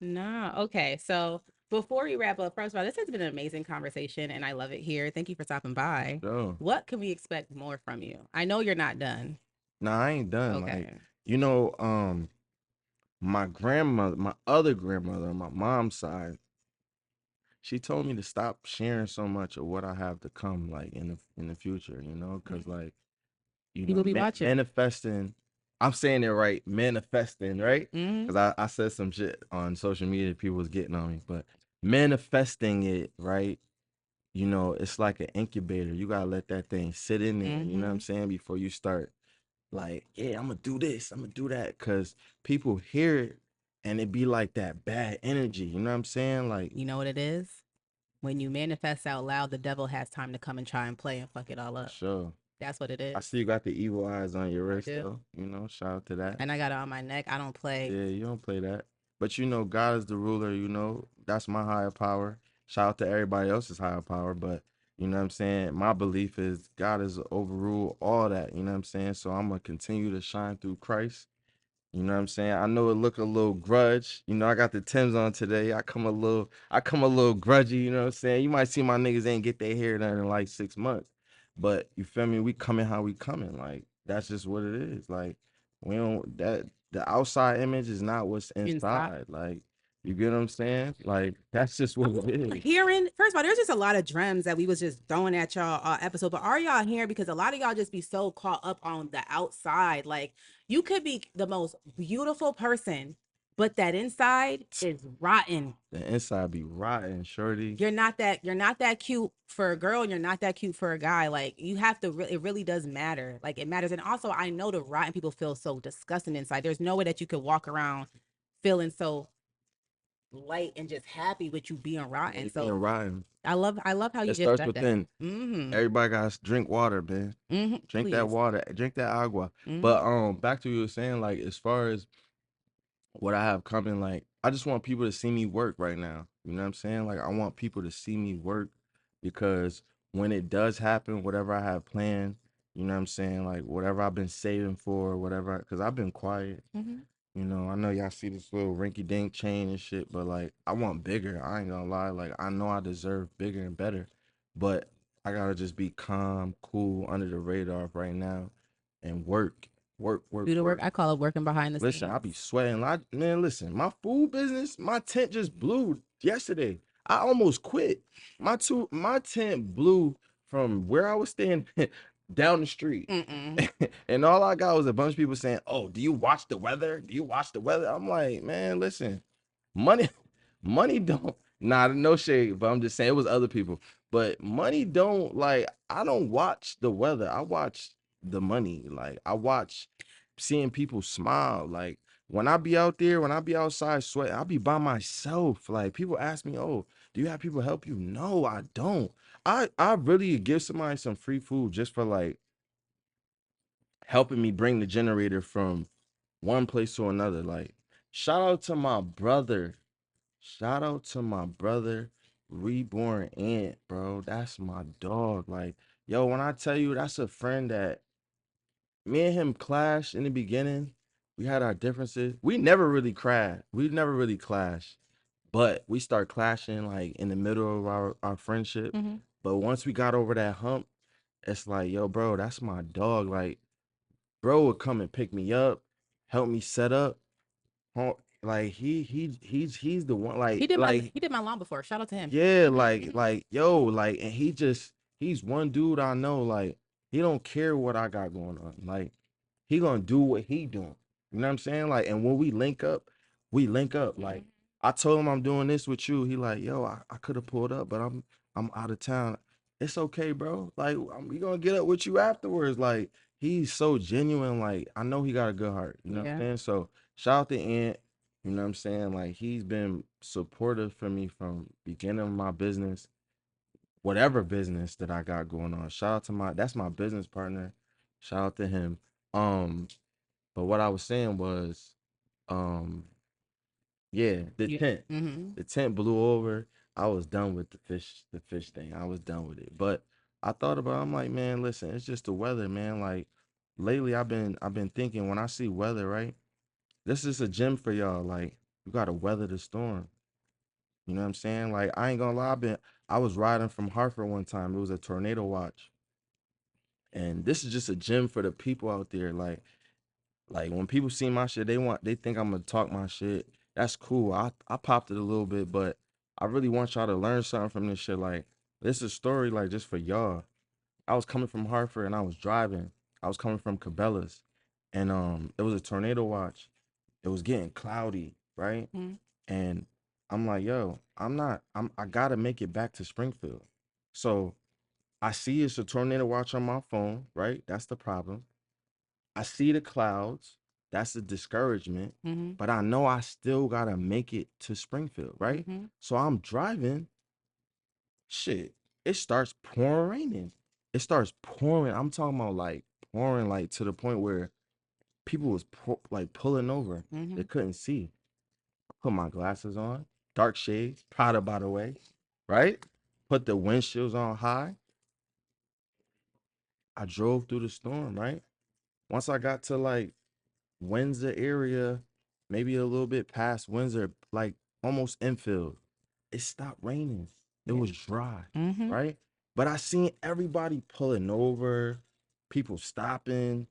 Nah. Okay. So before we wrap up, first of all, this has been an amazing conversation and I love it here. Thank you for stopping by. So What can we expect more from you? I know you're not done. nah, I ain't done. Like, Okay. you know, my grandmother, my other grandmother on my mom's side, she told me to stop sharing so much of what I have to come, like in the future, you know, because Mhm. like you know, People be watching. manifesting. I'm saying it right, manifesting, right? Hmm. Because I said some shit on social media, people was getting on me, but manifesting it, right? You know, it's like an incubator. You gotta let that thing sit in there. You know what I'm Hmm. saying? Before you start, like, yeah, I'm gonna do this, I'm gonna do that, because people hear it and it be like that bad energy. You know what I'm saying? Like, You know what it is? When you manifest out loud, the devil has time to come and try and play and fuck it all for up. sure. That's what it I is. see you got the evil eyes on your I wrist, do. though. You know, shout out to that. And I got it on my neck. I don't play. Yeah, you don't play that. But you know, God is the ruler, you know. That's my higher power. Shout out to everybody else's higher power. But you know what I'm saying? My belief is God is overrule all that. You know what I'm saying? So I'm gonna continue to shine through Christ. You know what I'm saying? I know it look a little grudge. You know, I got the Timbs on today. I come a little grudgy, you know what I'm saying? You might see my niggas ain't get their hair done in like 6 months. But you feel me? We coming how we coming. Like, that's just what it is. Like, we don't that the outside image is not what's Inside. inside. Like, you get what I'm saying? Like, that's just what it is. Hearing first of all, there's just a lot of drums that we was just throwing at y'all episode, but are y'all hearing? Because a lot of y'all just be so caught up on the outside. Like you could be the most beautiful person, but that inside is rotten. The inside be rotten, shorty. You're not that cute for a girl, and you're not that cute for a guy. Like you have to it really does matter. Like it matters. And also I know the rotten people feel so disgusting inside. There's no way that you could walk around feeling so light and just happy with you being Yeah, rotten. you being So rotten. I love how It you just starts said that. within. Mm-hmm. Everybody got to drink water, man. Mm-hmm. Drink that Please. water, drink that agua. Mm-hmm. But back to what you were saying, like as far as what I have coming, like I just want people to see me work right now. You know what I'm saying? Like I want people to see me work because when it does happen, whatever I have planned, you know what I'm saying? Like whatever I've been saving for, whatever, because I've been quiet. Mm-hmm. You know, I know y'all see this little rinky dink chain and shit, but like I want bigger. I ain't gonna lie. Like I know I deserve bigger and better, but I gotta just be calm, cool, under the radar right now, and Do the work. work. I call it working behind the Listen, I scenes. be sweating. Man, listen, my food business, my tent just blew yesterday. I almost quit. My tent blew from where I was staying down the street. Mm-mm. And all I got was a bunch of people saying, "Oh, do you watch the weather? Do you watch the weather?" I'm like, man, listen, money, money don't. Nah, no shade, but I'm just saying it was other people. But money don't like. I don't watch the weather. I watch the money. Like I watch seeing people smile. Like when I be out there, when I be outside sweating, I be by myself. Like people ask me, "Oh, do you have people help you?" No, I don't. I really give somebody some free food just for like helping me bring the generator from one place to another. Like, shout out to my brother. Shout out to my brother, Reborn Ant, bro. That's my dog. Like, yo, when I tell you that's a friend that me and him clashed in the beginning. We had our differences. We never really crashed. We never really clashed. But we start clashing like in the middle of our friendship. Mm-hmm. But once we got over that hump, it's like, yo, bro, that's my dog. Like, bro would come and pick me up. helped me set up. Like he's the one. Like he did my lawn before. Shout out to him. yeah, like yo, like, and he's one dude I know. Like he don't care what I got going on. Like he gonna do what he doing. You know what I'm saying? Like, and when we link up, we link up. Like I told him I'm doing this with you. He like, yo, I could have pulled up, but I'm out of town. It's okay, bro. Like we gonna get up with you afterwards. Like he's so genuine. Like I know he got a good heart. You know what I'm Yeah. saying? So shout out to Ant. You know what I'm saying? Like he's been supportive for me from beginning of my business, whatever business that I got going on. Shout out to that's my business partner. Shout out to him. Um, but what I was saying was, um, yeah, the Yeah. tent. Mm-hmm. The tent blew over. I was done with the fish thing. I was done with it. But I thought about I'm like, man, listen, it's just the weather, man. Like lately I've been thinking when I see weather, right? This is a gem for y'all. Like, you gotta weather the storm. You know what I'm saying? Like, I ain't gonna lie, I was riding from Hartford one time. It was a tornado watch. And this is just a gem for the people out there. Like when people see my shit, they think I'm gonna talk my shit. That's cool. I popped it a little bit, but I really want y'all to learn something from this shit. Like, this is a story like just for y'all. I was coming from Hartford and I was driving. I was coming from Cabela's, and it was a tornado watch. It was getting cloudy, right? Mm-hmm. And I'm like, yo, I gotta make it back to Springfield. So I see it's a tornado watch on my phone, right? That's the problem. I see the clouds. That's the discouragement. Mm-hmm. But I know I still gotta make it to Springfield, right? Mm-hmm. So I'm driving. Shit, it starts pouring raining. It starts pouring. I'm talking about like pouring, like to the point where people was like pulling over. Mm-hmm. They couldn't see. Put my glasses on, dark shades, Prada by the way, right? Put the windshields on high. I drove through the storm, right? Once I got to like Windsor area, maybe a little bit past Windsor, like almost infield, it stopped raining. It Yeah. was dry, Mm-hmm. right? But I seen everybody pulling over, people stopping,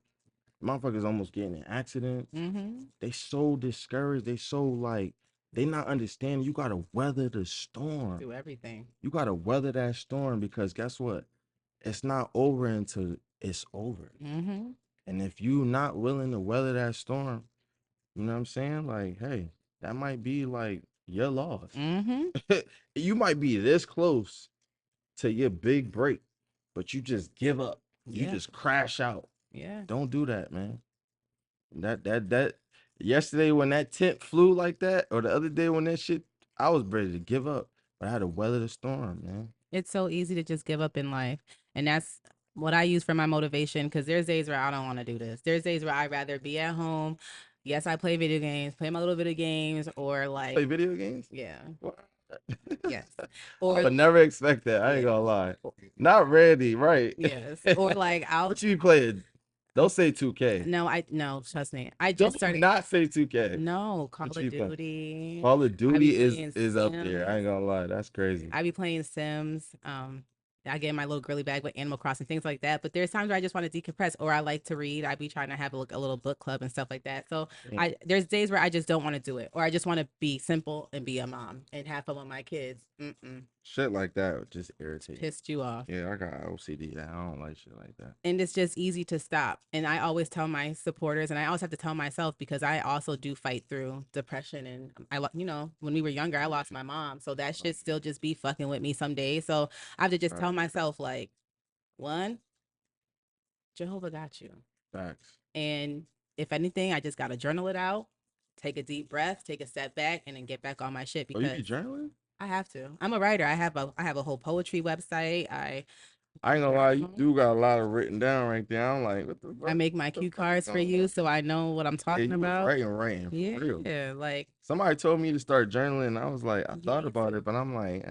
motherfuckers almost getting in accidents. Mm-hmm. They so discouraged. They so like they not understanding. You gotta weather the storm. Do everything. You gotta weather that storm because guess what? It's not over until it's over. Mm-hmm. And if you not willing to weather that storm, you know what I'm saying? Like, hey, that might be like your loss. Mm-hmm. You might be this close to your big break, but you just give up. You Yeah. just crash out. Yeah. Don't do that, man. That yesterday when that tent flew like that, or the other day when that shit, I was ready to give up. But I had to weather the storm, man. It's so easy to just give up in life. And that's what I use for my motivation because there's days where I don't want to do this. There's days where I'd rather be at home. Yes, I play video games, play my little bit of games, or Play like, video games? yeah, What? yes. I Or, would never expect that. I ain't yeah, gonna lie. Not ready, right? yes. Or like, What you be playing? Don't say 2K. no, trust me. I just Don't started, not say 2K. no, Call What of you playing? Duty. Call of I be Duty is playing is up there. I Sims. ain't gonna lie. That's crazy. I be playing Sims. I get in my little girly bag with Animal Crossing, things like that. But there's times where I just want to decompress, or I like to read. I be trying to have a little book club and stuff like that. So Yeah. there's days where I just don't want to do it, or I just want to be simple and be a mom and have fun with my kids. Mm-mm. Shit like that would just irritate me. Pissed you off. Yeah, I got OCD. That I don't like shit like that. And it's just easy to stop. And I always tell my supporters, and I always have to tell myself because I also do fight through depression. And when we were younger, I lost my mom, so that shit still just be fucking with me some days. So I have to just Right. tell myself like, one, Jehovah got you. Facts. And if anything, I just gotta journal it out, take a deep breath, take a step back, and then get back on my shit Oh, you be because journaling? I have to. I'm a writer. I have a whole poetry website. I ain't gonna lie. You Journal. do got a lot of written down right there. I'm like, what the I fuck? make my What the cue fuck is cards for going you on? so I know what I'm Yeah, talking you was about. writing for real. Yeah, like Somebody told me to start journaling. And I was like, I you thought need about to. it, but I'm like,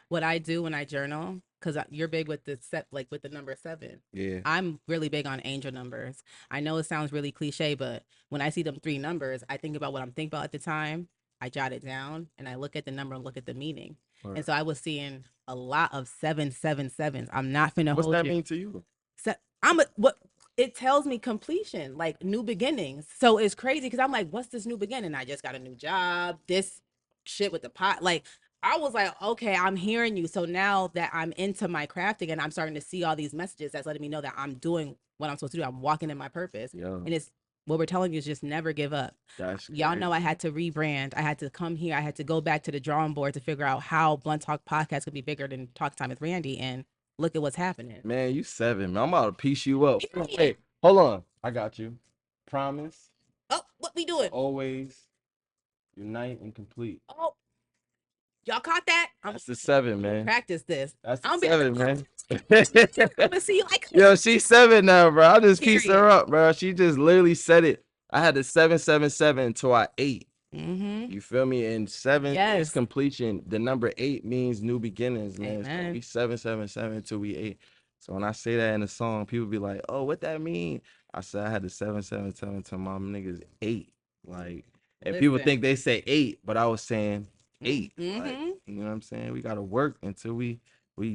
What I do when I journal, because you're big with the set, like with the number 7. yeah. I'm really big on angel numbers. I know it sounds really cliche, but when I see them 3 numbers, I think about what I'm thinking about at the time. I jot it down and I look at the number and look at the meaning. And Word. so I was seeing a lot of 777s. I'm not finna What's hold that you. mean to you? So I'm a what? it tells me completion, like new beginnings. So it's crazy because I'm like, what's this new beginning? I just got a new job. This shit with the pot. Like, I was like, okay, I'm hearing you. So now that I'm into my craft again, I'm starting to see all these messages that's letting me know that I'm doing what I'm supposed to do. I'm walking in my purpose. Yo, And it's what we're telling you is just never give up. that's Y'all crazy. know I had to rebrand. I had to come here. I had to go back to the drawing board to figure out how Blunt Talk Podcast could be bigger than Talk Time with Randy. And look at what's happening. Man, you 7, man. I'm about to piece you up. Period. Wait, hold on. I got you. Promise Oh, what we to doing? always unite and complete. Oh, y'all caught that? That's the 7, man. Practice this. That's the I'm be 7, man. I'm gonna see you like Yo, she's 7 now, bro. I just pieced period. her up, bro. She just literally said it. I had the 777 until I 8. Mm-hmm. You feel me? And 7 is Yes. completion. The number 8 means new beginnings, man. So Amen. we 777 until we 8. So when I say that in a song, people be like, "Oh, what that mean?" I said I had the 777 until my niggas 8. Like, and people Listen. think they say 8, but I was saying 8. Like, Mm-hmm. you know what I'm saying? We gotta work until we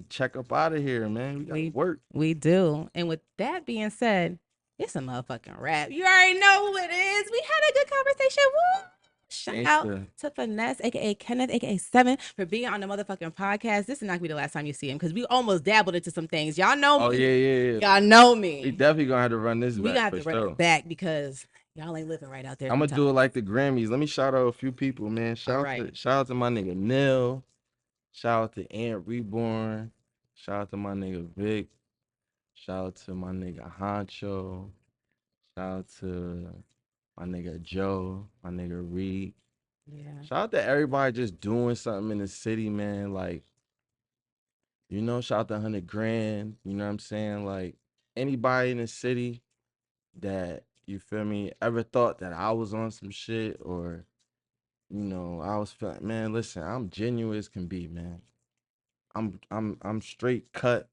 check up out of here, man. We gotta work. We do. And with that being said, it's a motherfucking wrap. You already know who it is. We had a good conversation. Woo! Shout out Gangsta. to Finesse, aka Kenneth, aka Seven, for being on the motherfucking podcast. This is not gonna be the last time you see him because we almost dabbled into some things. Y'all know Oh me. yeah, yeah, yeah. Y'all know We me. definitely gonna have to run this We back gotta have for to run sure. it back because y'all ain't living right out there. I'm gonna do it sometimes. like the Grammys. Let me shout out a few people, man. All right. Shout out to my nigga Nil. Shout out to Ant Reborn. Shout out to my nigga Vic. Shout out to my nigga Honcho. Shout out to my nigga Joe. My nigga Reed. Yeah. Shout out to everybody just doing something in the city, man. Like, shout out to 100 Grand. You know what I'm saying? Like, anybody in the city that, you feel me, ever thought that I was on some shit or I was feeling, man, listen, I'm genuine as can be, man. I'm straight cut.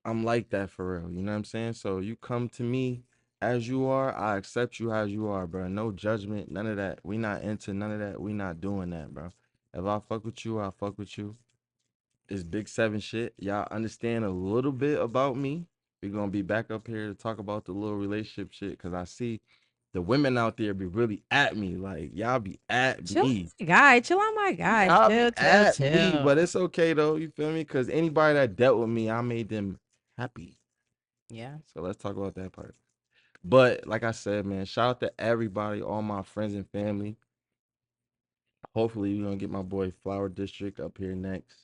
I'm like that for real. You know what I'm saying? So you come to me as you are, I accept you as you are, bro. No judgment, none of that. We not into none of that. We not doing that, bro. If I fuck with you, I fuck with you. It's big 7 shit. Y'all understand a little bit about me. We're gonna be back up here to talk about the little relationship shit because I see the women out there be really at me. Like, y'all be at Chill, me. guy. Chill on my guy. Y'all be Chill, chill, at me, chill. but it's okay though. You feel me? Because anybody that dealt with me, I made them happy. Yeah. So let's talk about that part. But like I said, man, shout out to everybody, all my friends and family. Hopefully, we're gonna get my boy Flower District up here next.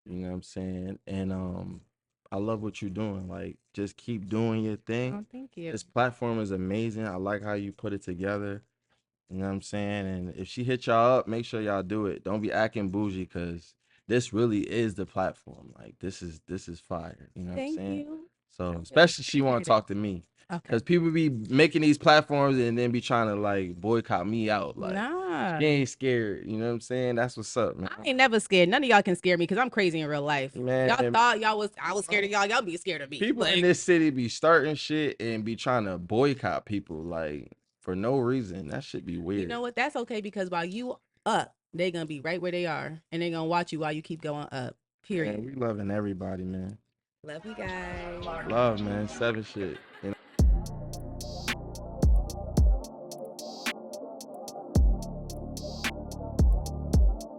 You know what I'm saying? And I love what you're doing. Like, just keep doing your thing. Oh, thank you. This platform is amazing. I like how you put it together. You know what I'm saying? And if she hit y'all up, make sure y'all do it. Don't be acting bougie because this really is the platform. Like, this is fire. You know what I'm Thank saying? you. So I really especially she want appreciate to it. talk to me. Okay. Because people be making these platforms and then be trying to like boycott me out. Like, Nah. she ain't scared. You know what I'm saying? That's what's up, man. I ain't never scared. None of y'all can scare me because I'm crazy in real life. Y'all Man, thought I was scared of y'all. Y'all be scared of me. people in Like, this city be starting shit and be trying to boycott people like for no reason. That should be you weird. know what? That's okay because while you up, they gonna be right where they are. And they gonna watch you while you keep going up. Period. Man, we loving everybody, man. Love you guys. Love, man. 7 shit.